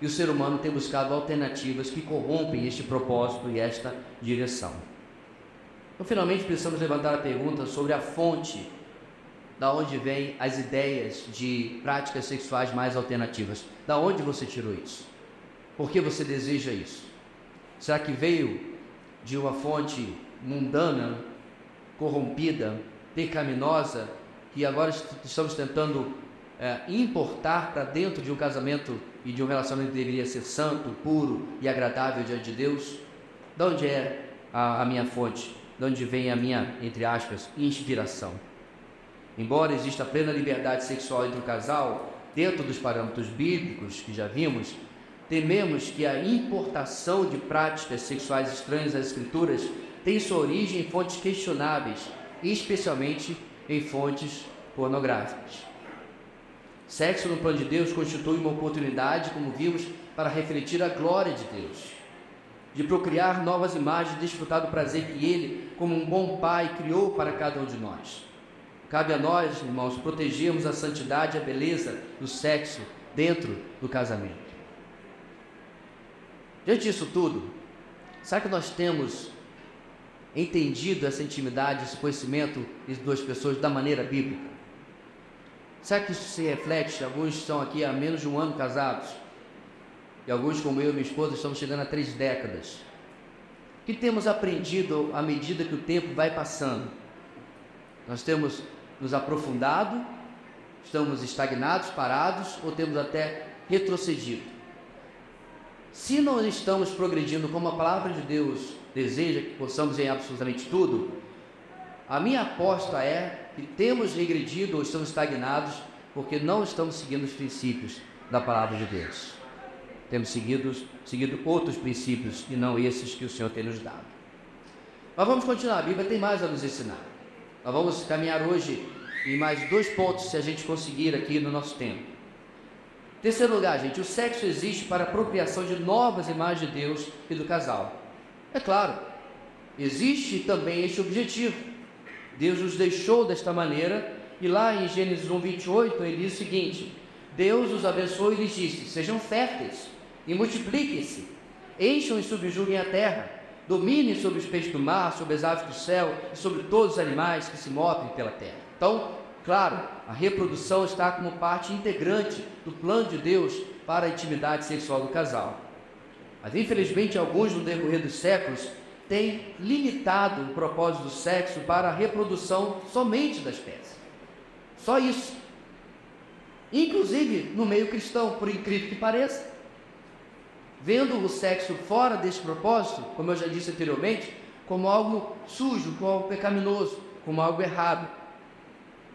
E o ser humano tem buscado alternativas que corrompem este propósito e esta direção. Então, finalmente, precisamos levantar a pergunta sobre a fonte da onde vêm as ideias de práticas sexuais mais alternativas. Da onde você tirou isso? Por que você deseja isso? Será que veio de uma fonte mundana, corrompida, pecaminosa, que agora estamos tentando importar para dentro de um casamento e de um relacionamento que deveria ser santo, puro e agradável diante de Deus? De onde é a minha fonte? De onde vem a minha, entre aspas, inspiração? Embora exista plena liberdade sexual entre o casal, dentro dos parâmetros bíblicos que já vimos, tememos que a importação de práticas sexuais estranhas às Escrituras tem sua origem em fontes questionáveis, especialmente em fontes pornográficas. Sexo no plano de Deus constitui uma oportunidade, como vimos, para refletir a glória de Deus, de procriar novas imagens e desfrutar do prazer que Ele, como um bom Pai, criou para cada um de nós. Cabe a nós, irmãos, protegermos a santidade e a beleza do sexo dentro do casamento. Diante disso tudo, será que nós temos entendido essa intimidade, esse conhecimento de duas pessoas da maneira bíblica? Será que isso se reflete? Alguns estão aqui há menos de um ano casados, e alguns, como eu e minha esposa, estamos chegando a 3 décadas. O que temos aprendido à medida que o tempo vai passando? Nós temos nos aprofundado, estamos estagnados, parados, ou temos até retrocedido? Se não estamos progredindo como a palavra de Deus deseja que possamos em absolutamente tudo, a minha aposta é que temos regredido ou estamos estagnados porque não estamos seguindo os princípios da palavra de Deus. Temos seguido outros princípios e não esses que o Senhor tem nos dado. Mas vamos continuar, a Bíblia tem mais a nos ensinar. Nós vamos caminhar hoje em mais 2 pontos, se a gente conseguir aqui no nosso tempo. Terceiro lugar, gente, o sexo existe para a apropriação de novas imagens de Deus e do casal. É claro, existe também este objetivo. Deus nos deixou desta maneira, e lá em Gênesis 1, 28, ele diz o seguinte: Deus os abençoou e lhes disse: sejam férteis e multipliquem-se, encham e subjuguem a terra, dominem sobre os peixes do mar, sobre as aves do céu e sobre todos os animais que se movem pela terra. Então, claro, a reprodução está como parte integrante do plano de Deus para a intimidade sexual do casal. Mas, infelizmente, alguns no decorrer dos séculos têm limitado o propósito do sexo para a reprodução somente da espécie. Só isso. Inclusive no meio cristão, por incrível que pareça. Vendo o sexo fora desse propósito, como eu já disse anteriormente, como algo sujo, como algo pecaminoso, como algo errado.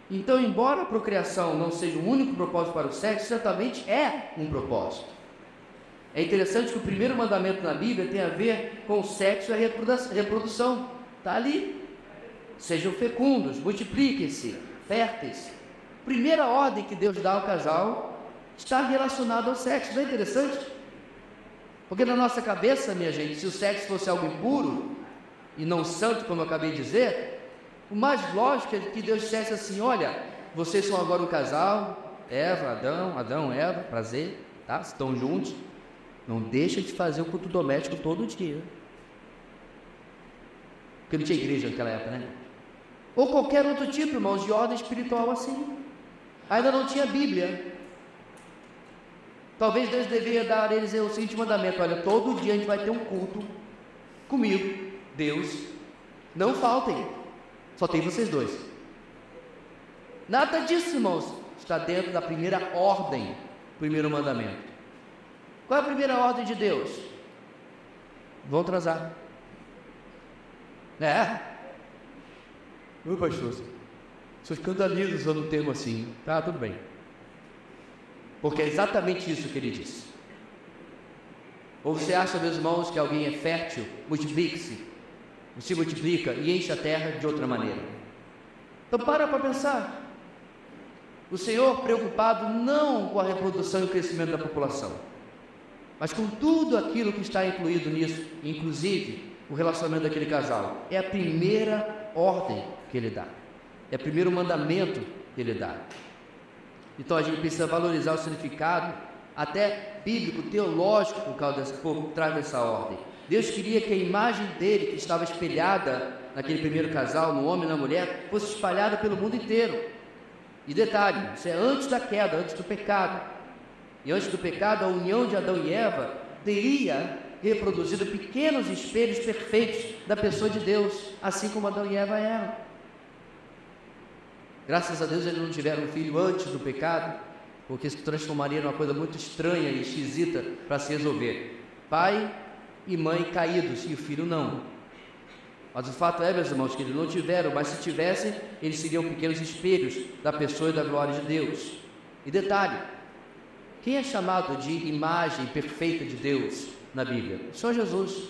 Então, embora a procriação não seja o único propósito para o sexo, certamente é um propósito. É interessante que o primeiro mandamento na Bíblia tem a ver com o sexo e a reprodução. Está ali. Sejam fecundos, multipliquem-se, férteis. Primeira ordem que Deus dá ao casal está relacionada ao sexo. Não é interessante? Porque na nossa cabeça, minha gente, se o sexo fosse algo impuro e não santo, como eu acabei de dizer, o mais lógico é que Deus dissesse assim: olha, vocês são agora um casal, Eva, Adão, Eva, prazer, tá? Estão juntos, não deixa de fazer o culto doméstico todo dia. Porque não tinha igreja naquela época, né? Ou qualquer outro tipo, irmãos, de ordem espiritual assim. Ainda não tinha Bíblia. Talvez Deus deveria dar a eles o seguinte mandamento: olha, todo dia a gente vai ter um culto comigo, Deus, não faltem, só tem vocês dois. Nada disso, irmãos, está dentro da primeira ordem, primeiro mandamento. Qual é a primeira ordem de Deus? Vão transar. Ô pastor, sou escandalizo usando um termo assim. Tá, tudo bem. Porque é exatamente isso que ele disse. Ou você acha, meus irmãos, que alguém é fértil, multiplique-se, se multiplica e enche a terra de outra maneira? Então para pensar. O Senhor preocupado não com a reprodução e o crescimento da população, mas com tudo aquilo que está incluído nisso, inclusive o relacionamento daquele casal. É a primeira ordem que Ele dá, é o primeiro mandamento que Ele dá. Então a gente precisa valorizar o significado, até bíblico, teológico, por trás dessa ordem. Deus queria que a imagem dele, que estava espelhada naquele primeiro casal, no homem e na mulher, fosse espalhada pelo mundo inteiro. E detalhe, isso é antes da queda, antes do pecado. E antes do pecado, a união de Adão e Eva teria reproduzido pequenos espelhos perfeitos da pessoa de Deus, assim como Adão e Eva eram. Graças a Deus eles não tiveram um filho antes do pecado, porque se transformaria numa coisa muito estranha e esquisita para se resolver. Pai e mãe caídos, e o filho não. Mas o fato é, meus irmãos, que eles não tiveram, mas se tivessem, eles seriam pequenos espelhos da pessoa e da glória de Deus. E detalhe, quem é chamado de imagem perfeita de Deus na Bíblia? Só Jesus.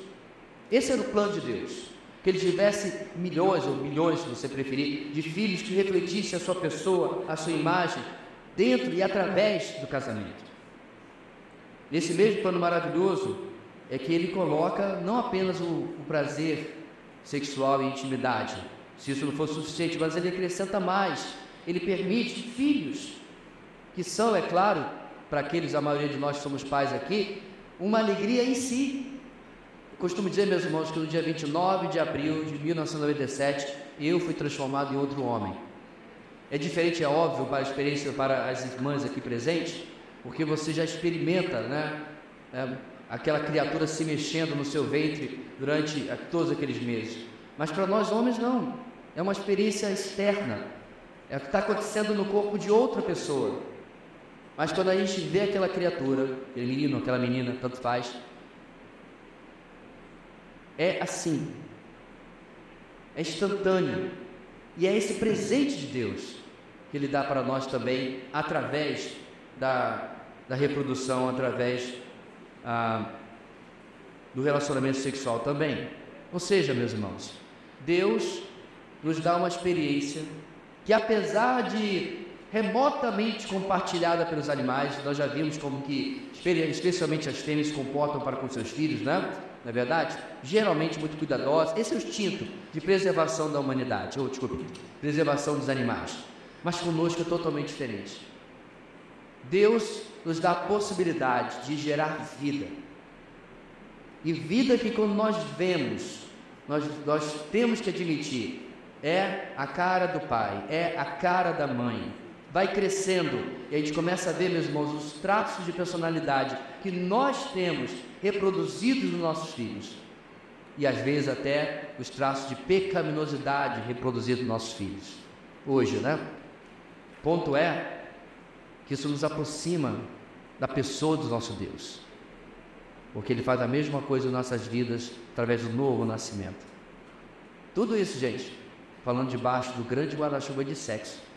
Esse era o plano de Deus, que ele tivesse milhões ou bilhões, se você preferir, de filhos que refletissem a sua pessoa, a sua imagem, dentro e através do casamento. Nesse mesmo plano maravilhoso é que ele coloca não apenas o prazer sexual e intimidade, se isso não for suficiente, mas ele acrescenta mais. Ele permite filhos, que são, é claro, para aqueles, a maioria de nós que somos pais aqui, uma alegria em si. Eu costumo dizer, meus irmãos, que no dia 29 de abril de 1997, eu fui transformado em outro homem. É diferente, é óbvio, para a experiência, para as irmãs aqui presentes, porque você já experimenta, né, aquela criatura se mexendo no seu ventre durante todos aqueles meses. Mas para nós homens não, é uma experiência externa, é o que está acontecendo no corpo de outra pessoa. Mas quando a gente vê aquela criatura, aquele menino, aquela menina, tanto faz, é assim, é instantâneo, e é esse presente de Deus que Ele dá para nós também, através da reprodução, através do relacionamento sexual também. Ou seja, meus irmãos, Deus nos dá uma experiência que, apesar de remotamente compartilhada pelos animais, nós já vimos como que, especialmente as fêmeas, se comportam para com seus filhos, né? Na verdade, geralmente muito cuidadosas. Esse é o instinto de preservação da humanidade, preservação dos animais. Mas conosco é totalmente diferente. Deus nos dá a possibilidade de gerar vida. E vida que, quando nós vemos, nós temos que admitir, é a cara do pai, é a cara da mãe. Vai crescendo e a gente começa a ver, meus irmãos, os traços de personalidade que nós temos reproduzidos nos nossos filhos. E às vezes até os traços de pecaminosidade reproduzidos nos nossos filhos. Hoje, né? Ponto é que isso nos aproxima da pessoa do nosso Deus, porque Ele faz a mesma coisa em nossas vidas através do novo nascimento. Tudo isso, gente, falando debaixo do grande guarda-chuva de sexo.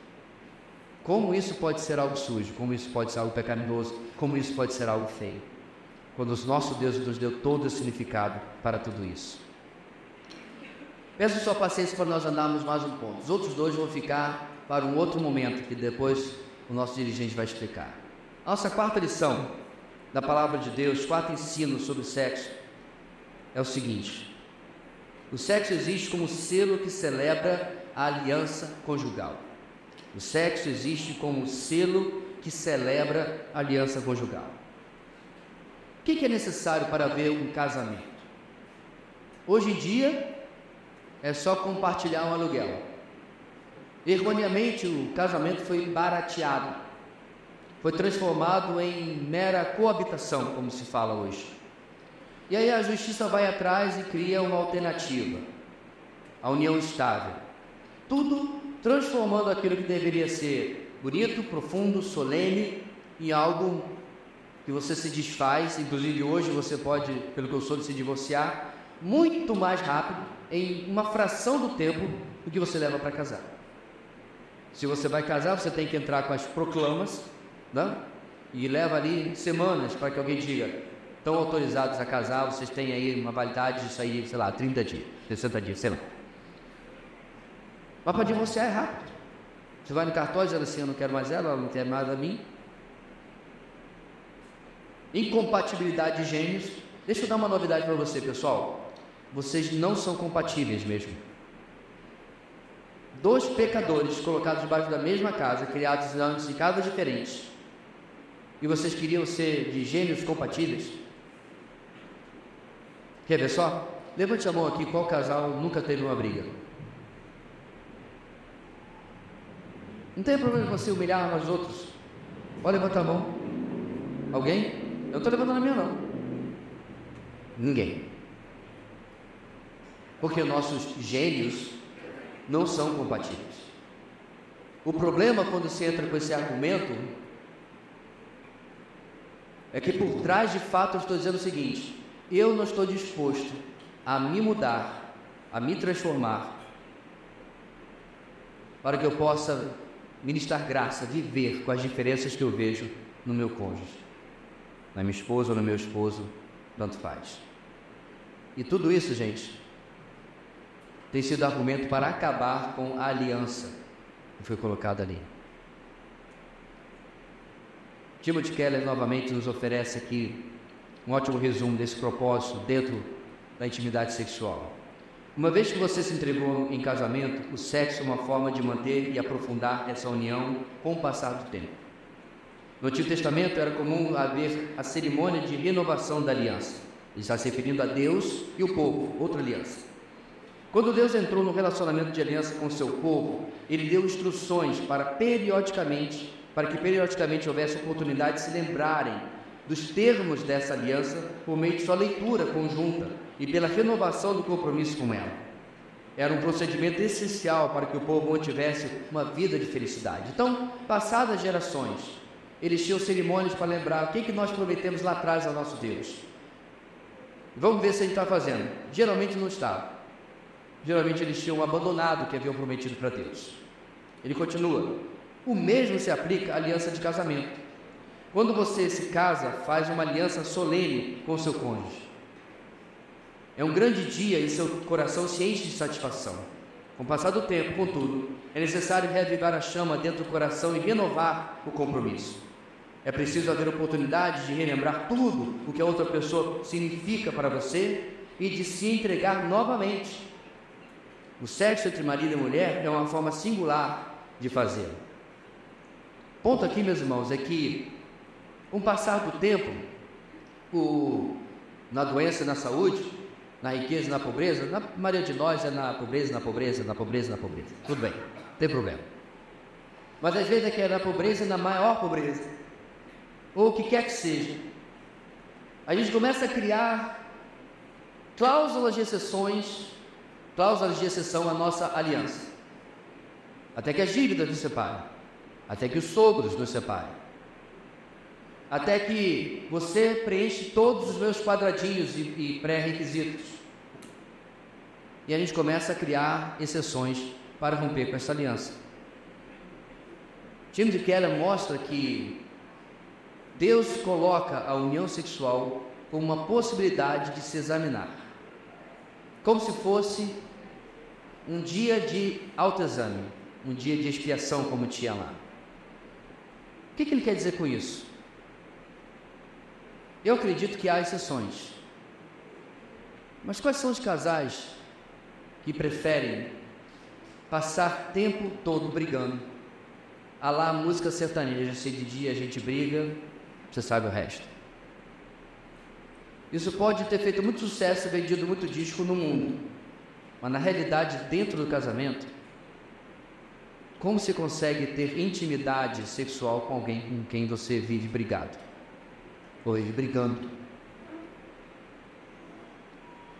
Como isso pode ser algo sujo, como isso pode ser algo pecaminoso, como isso pode ser algo feio, quando o nosso Deus nos deu todo o significado para tudo isso. Peço sua paciência para nós andarmos mais um ponto. Os outros dois vão ficar para um outro momento, que depois o nosso dirigente vai explicar. Nossa quarta lição da palavra de Deus, quarto ensino sobre o sexo, é o seguinte: o sexo existe como selo que celebra a aliança conjugal. O sexo existe como selo que celebra a aliança conjugal. O que é necessário para ver um casamento? Hoje em dia, é só compartilhar um aluguel. Erroneamente, o casamento foi barateado, foi transformado em mera coabitação, como se fala hoje. E aí a justiça vai atrás e cria uma alternativa, a união estável. Tudo transformando aquilo que deveria ser bonito, profundo, solene, em algo que você se desfaz. Inclusive hoje você pode, pelo que eu soube, se divorciar muito mais rápido, em uma fração do tempo do que você leva para casar. Se você vai casar, você tem que entrar com as proclamas, né? E leva ali semanas para que alguém diga: estão autorizados a casar, vocês têm aí uma validade disso aí, sei lá, 30 dias, 60 dias, sei lá. Mas para divorciar é rápido. Você vai no cartório dizendo assim, eu não quero mais ela não quer mais a mim. Incompatibilidade de gênios. Deixa eu dar uma novidade para você, pessoal. Vocês não são compatíveis mesmo. 2 pecadores colocados debaixo da mesma casa, criados em casas diferentes, e vocês queriam ser de gênios compatíveis? Quer ver só? Levante a mão aqui, qual casal nunca teve uma briga? Não tem problema você humilhar uns outros? Pode levantar a mão. Alguém? Eu não estou levantando a minha não. Ninguém. Porque nossos gênios não são compatíveis. O problema quando se entra com esse argumento é que por trás de fato eu estou dizendo o seguinte: eu não estou disposto a me mudar, a me transformar, para que eu possa ministrar graça, viver com as diferenças que eu vejo no meu cônjuge, na minha esposa ou no meu esposo, tanto faz. E tudo isso, gente, tem sido argumento para acabar com a aliança que foi colocada ali. Timothy Keller novamente nos oferece aqui um ótimo resumo desse propósito dentro da intimidade sexual. Uma vez que você se entregou em casamento, o sexo é uma forma de manter e aprofundar essa união com o passar do tempo. No Antigo Testamento era comum haver a cerimônia de renovação da aliança. Ele está se referindo a Deus e o povo, outra aliança. Quando Deus entrou no relacionamento de aliança com o seu povo, Ele deu instruções para que periodicamente houvesse oportunidade de se lembrarem dos termos dessa aliança por meio de sua leitura conjunta e pela renovação do compromisso com ela. Era um procedimento essencial para que o povo mantivesse uma vida de felicidade. Então, passadas gerações, eles tinham cerimônias para lembrar o que nós prometemos lá atrás ao nosso Deus. Vamos ver se a gente está fazendo. Geralmente não estava. Geralmente eles tinham abandonado o que haviam prometido para Deus. Ele continua: o mesmo se aplica à aliança de casamento. Quando você se casa, faz uma aliança solene com o seu cônjuge. É um grande dia e seu coração se enche de satisfação. Com o passar do tempo, contudo, é necessário reavivar a chama dentro do coração e renovar o compromisso. É preciso haver oportunidade de relembrar tudo o que a outra pessoa significa para você e de se entregar novamente. O sexo entre marido e mulher é uma forma singular de fazê-lo. Ponto aqui, meus irmãos, é que com o passar do tempo, na doença e na saúde, na riqueza e na pobreza, na maioria de nós é na pobreza, na pobreza, na pobreza, na pobreza. Tudo bem, não tem problema. Mas às vezes é que é na pobreza e na maior pobreza, ou o que quer que seja. A gente começa a criar cláusulas de exceção à nossa aliança. Até que as dívidas nos separem, até que os sogros nos separem, até que você preenche todos os meus quadradinhos e pré-requisitos. E a gente começa a criar exceções para romper com essa aliança. Timothy Keller mostra que Deus coloca a união sexual como uma possibilidade de se examinar, como se fosse um dia de autoexame, um dia de expiação, como tinha lá. O que ele quer dizer com isso? Eu acredito que há exceções. Mas quais são os casais que preferem passar tempo todo brigando? A lá música sertaneja, se de dia a gente briga, você sabe o resto. Isso pode ter feito muito sucesso e vendido muito disco no mundo. Mas na realidade, dentro do casamento, como se consegue ter intimidade sexual com alguém com quem você vive brigado? Ou vive brigando?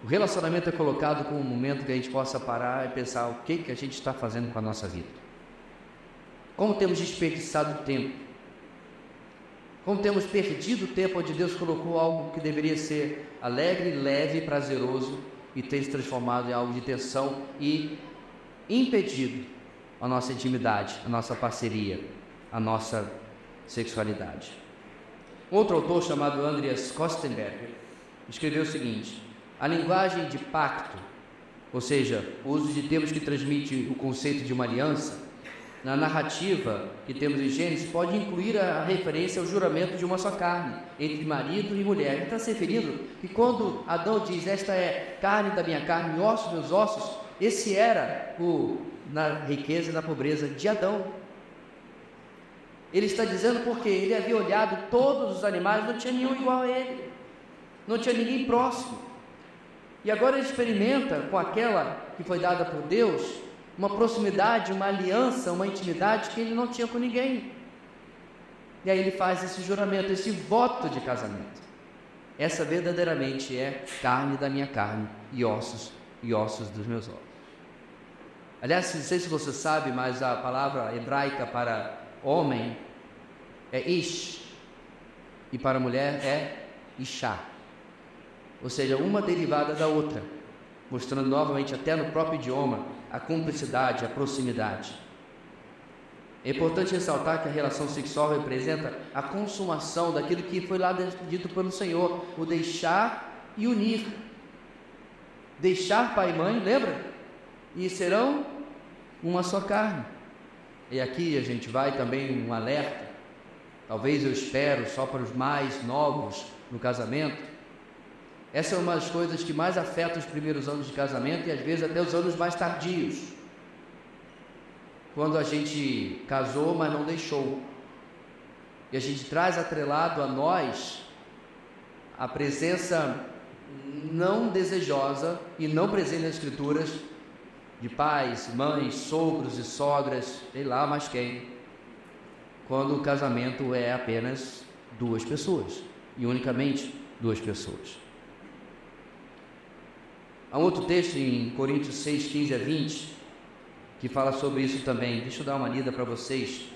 O relacionamento é colocado como um momento que a gente possa parar e pensar o que a gente está fazendo com a nossa vida. Como temos desperdiçado tempo? Como temos perdido o tempo onde Deus colocou algo que deveria ser alegre, leve, prazeroso e tem se transformado em algo de tensão e impedido a nossa intimidade, a nossa parceria, a nossa sexualidade. Outro autor chamado Andreas Kostenberger escreveu o seguinte: a linguagem de pacto, ou seja, o uso de termos que transmite o conceito de uma aliança, na narrativa que temos em Gênesis, pode incluir a referência ao juramento de uma só carne, entre marido e mulher. Ele está se referindo que quando Adão diz, esta é carne da minha carne e ossos dos meus ossos, esse era na riqueza e na pobreza de Adão. Ele está dizendo porque ele havia olhado todos os animais, não tinha nenhum igual a ele, não tinha ninguém próximo. E agora ele experimenta com aquela que foi dada por Deus, uma proximidade, uma aliança, uma intimidade que ele não tinha com ninguém. E aí ele faz esse juramento, esse voto de casamento. Essa verdadeiramente é carne da minha carne e ossos dos meus ossos. Aliás, não sei se você sabe, mas a palavra hebraica para homem é ish, e para mulher é ishá, ou seja, uma derivada da outra, mostrando novamente até no próprio idioma a cumplicidade, a proximidade. É importante ressaltar que a relação sexual representa a consumação daquilo que foi lá dito pelo Senhor, o deixar e unir. Deixar pai e mãe, lembra? E serão uma só carne. E aqui a gente vai também um alerta, talvez eu espero só para os mais novos no casamento. Essa é uma das coisas que mais afeta os primeiros anos de casamento e às vezes até os anos mais tardios, quando a gente casou, mas não deixou, e a gente traz atrelado a nós a presença não desejosa e não presente nas Escrituras de pais, mães, sogros e sogras, sei lá mais quem, quando o casamento é apenas duas pessoas, e unicamente duas pessoas. Há um outro texto em Coríntios 6, 15 a 20, que fala sobre isso também. Deixa eu dar uma lida para vocês.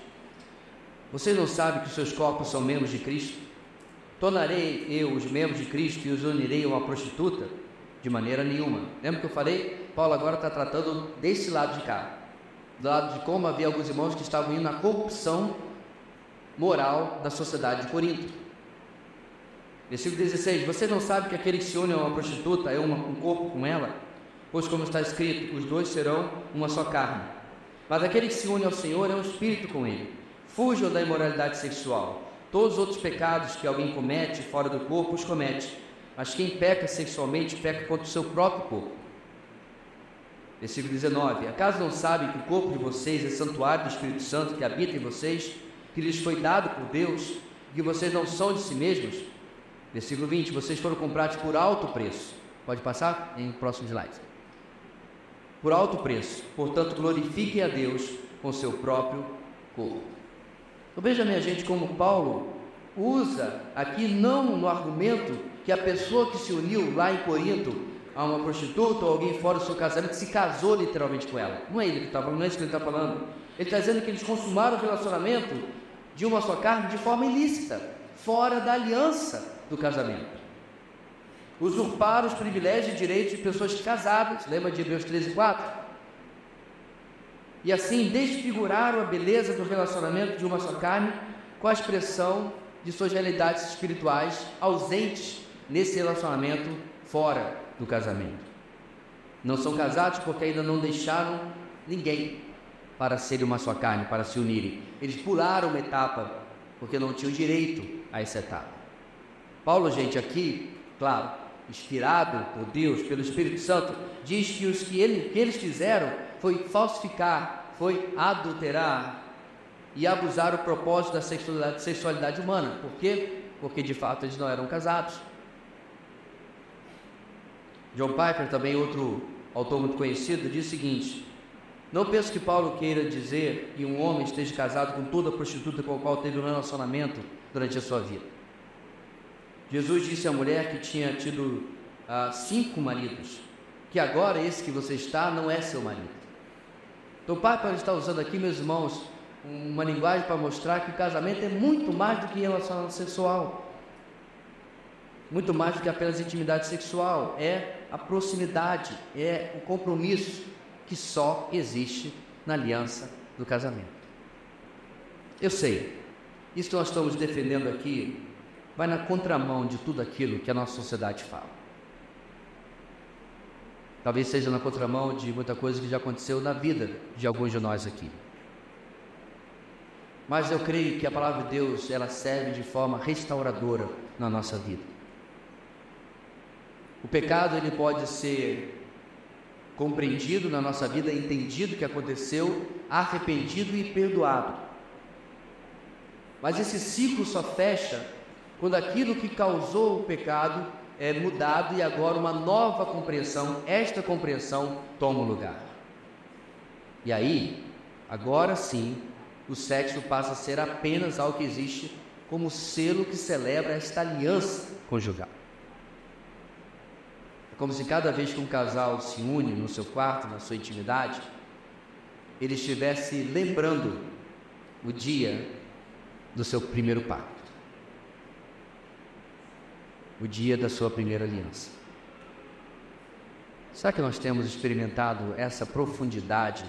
Vocês não sabem que os seus corpos são membros de Cristo? Tornarei eu os membros de Cristo e os unirei a uma prostituta? De maneira nenhuma. Lembra que eu falei? Paulo agora está tratando desse lado de cá, do lado de como havia alguns irmãos que estavam indo na corrupção moral da sociedade de Corinto. Versículo 16: você não sabe que aquele que se une a uma prostituta é um corpo com ela? Pois como está escrito, os dois serão uma só carne. Mas aquele que se une ao Senhor é um espírito com ele. Fujam da imoralidade sexual. Todos os outros pecados que alguém comete fora do corpo os comete, mas quem peca sexualmente peca contra o seu próprio corpo. Versículo 19: acaso não sabem que o corpo de vocês é santuário do Espírito Santo que habita em vocês, que lhes foi dado por Deus, e que vocês não são de si mesmos? Versículo 20: vocês foram comprados por alto preço. Pode passar em próximo slide. Por alto preço, portanto glorifiquem a Deus com seu próprio corpo. Então veja, minha gente, como Paulo usa aqui não no argumento que a pessoa que se uniu lá em Corinto a uma prostituta ou alguém fora do seu casamento se casou literalmente com ela. Não é ele que está falando, não é isso que ele está falando. Ele está dizendo que eles consumaram o relacionamento de uma só carne de forma ilícita, fora da aliança do casamento. Usurparam os privilégios e direitos de pessoas casadas, lembra de Hebreus 13:4? E assim desfiguraram a beleza do relacionamento de uma só carne com a expressão de suas realidades espirituais ausentes nesse relacionamento fora do casamento. Não são casados porque ainda não deixaram ninguém para serem uma só carne, para se unirem. Eles pularam uma etapa porque não tinham direito a essa etapa. Paulo, gente, aqui, claro, inspirado por Deus, pelo Espírito Santo, diz que os que eles fizeram foi falsificar, foi adulterar e abusar o propósito da sexualidade humana. Por quê? Porque de fato eles não eram casados. John Piper, também outro autor muito conhecido, diz o seguinte: não penso que Paulo queira dizer que um homem esteja casado com toda prostituta com a qual teve um relacionamento durante a sua vida. Jesus disse à mulher que tinha tido 5 maridos, que agora esse que você está não é seu marido. Então o Piper está usando aqui, meus irmãos, uma linguagem para mostrar que o casamento é muito mais do que relacionamento sexual, muito mais do que apenas intimidade sexual, é a proximidade, é o compromisso que só existe na aliança do casamento. Eu sei, isso que nós estamos defendendo aqui vai na contramão de tudo aquilo que a nossa sociedade fala. Talvez seja na contramão de muita coisa que já aconteceu na vida de alguns de nós aqui. Mas eu creio que a palavra de Deus, ela serve de forma restauradora na nossa vida. O pecado, ele pode ser compreendido na nossa vida, entendido o que aconteceu, arrependido e perdoado. Mas esse ciclo só fecha quando aquilo que causou o pecado é mudado e agora uma nova compreensão, esta compreensão toma lugar. E aí, agora sim, o sexo passa a ser apenas algo que existe como selo que celebra esta aliança conjugal. É como se cada vez que um casal se une no seu quarto, na sua intimidade, ele estivesse lembrando o dia do seu primeiro pacto, o dia da sua primeira aliança. Será que nós temos experimentado essa profundidade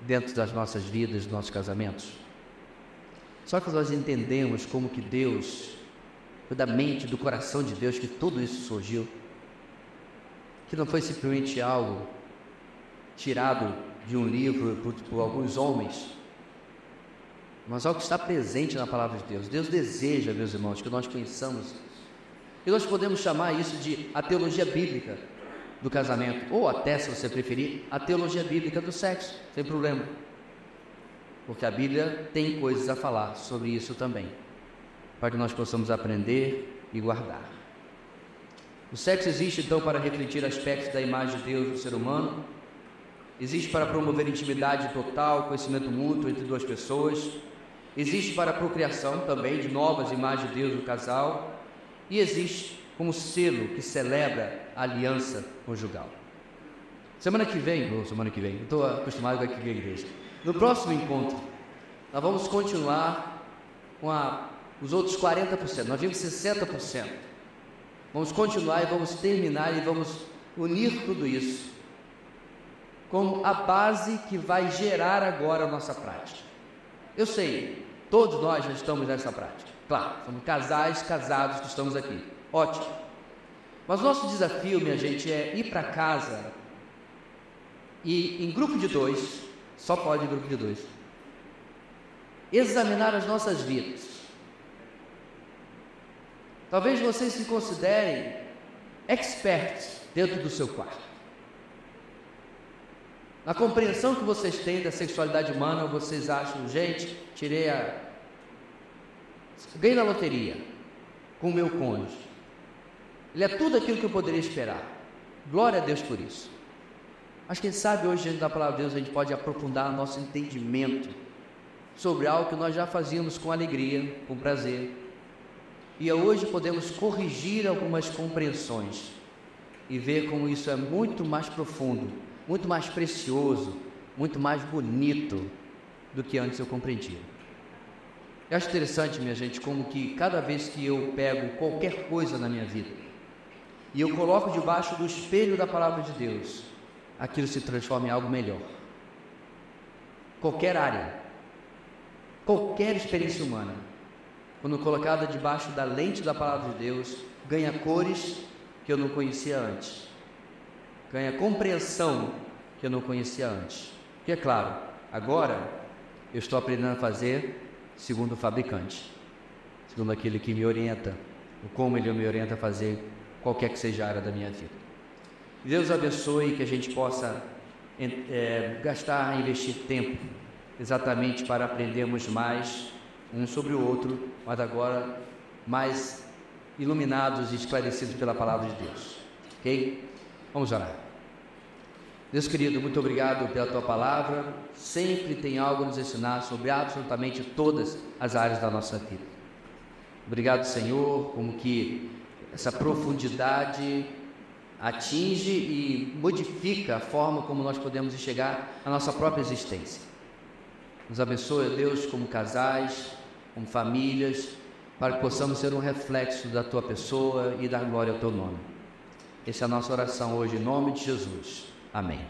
dentro das nossas vidas, dos nossos casamentos? Só que nós entendemos como que Deus, foi da mente, do coração de Deus que tudo isso surgiu, que não foi simplesmente algo tirado de um livro por alguns homens, mas algo que está presente na palavra de Deus. Deus deseja, meus irmãos, que nós conheçamos isso. E nós podemos chamar isso de a teologia bíblica do casamento, ou até, se você preferir, a teologia bíblica do sexo, sem problema, porque a Bíblia tem coisas a falar sobre isso também, para que nós possamos aprender e guardar. O sexo existe então para refletir aspectos da imagem de Deus no ser humano, existe para promover intimidade total, conhecimento mútuo entre duas pessoas, existe para a procriação também de novas imagens de Deus no casal, e existe como selo que celebra a aliança conjugal. Semana que vem, estou acostumado com aqui a igreja. No próximo encontro, nós vamos continuar com os outros 40%, nós vimos 60%. Vamos continuar e vamos terminar e vamos unir tudo isso como a base que vai gerar agora a nossa prática. Eu sei, todos nós já estamos nessa prática. Claro, somos casais casados que estamos aqui. Ótimo. Mas nosso desafio, minha gente, é ir para casa e em grupo de 2, só pode em grupo de 2, examinar as nossas vidas. Talvez vocês se considerem experts dentro do seu quarto. Na compreensão que vocês têm da sexualidade humana, vocês acham, gente, ganhei na loteria com o meu cônjuge. Ele é tudo aquilo que eu poderia esperar. Glória a Deus por isso. Mas quem sabe hoje, diante da palavra de Deus, a gente pode aprofundar nosso entendimento sobre algo que nós já fazíamos com alegria, com prazer. E hoje podemos corrigir algumas compreensões e ver como isso é muito mais profundo, muito mais precioso, muito mais bonito do que antes eu compreendia. Eu acho interessante, minha gente, como que cada vez que eu pego qualquer coisa na minha vida e eu coloco debaixo do espelho da palavra de Deus, aquilo se transforma em algo melhor. Qualquer área, qualquer experiência humana, quando colocada debaixo da lente da palavra de Deus, ganha cores que eu não conhecia antes, ganha compreensão que eu não conhecia antes. Porque é claro, agora eu estou aprendendo a fazer segundo o fabricante, segundo aquele que me orienta, como ele me orienta a fazer qualquer que seja a área da minha vida. Deus abençoe que a gente possa investir tempo exatamente para aprendermos mais um sobre o outro, mas agora mais iluminados e esclarecidos pela palavra de Deus. Ok? Vamos orar. Deus querido, muito obrigado pela Tua palavra. Sempre tem algo a nos ensinar sobre absolutamente todas as áreas da nossa vida. Obrigado, Senhor, como que essa profundidade atinge e modifica a forma como nós podemos enxergar a nossa própria existência. Nos abençoe, Deus, como casais, como famílias, para que possamos ser um reflexo da Tua pessoa e dar glória ao Teu nome. Essa é a nossa oração hoje, em nome de Jesus. Amém.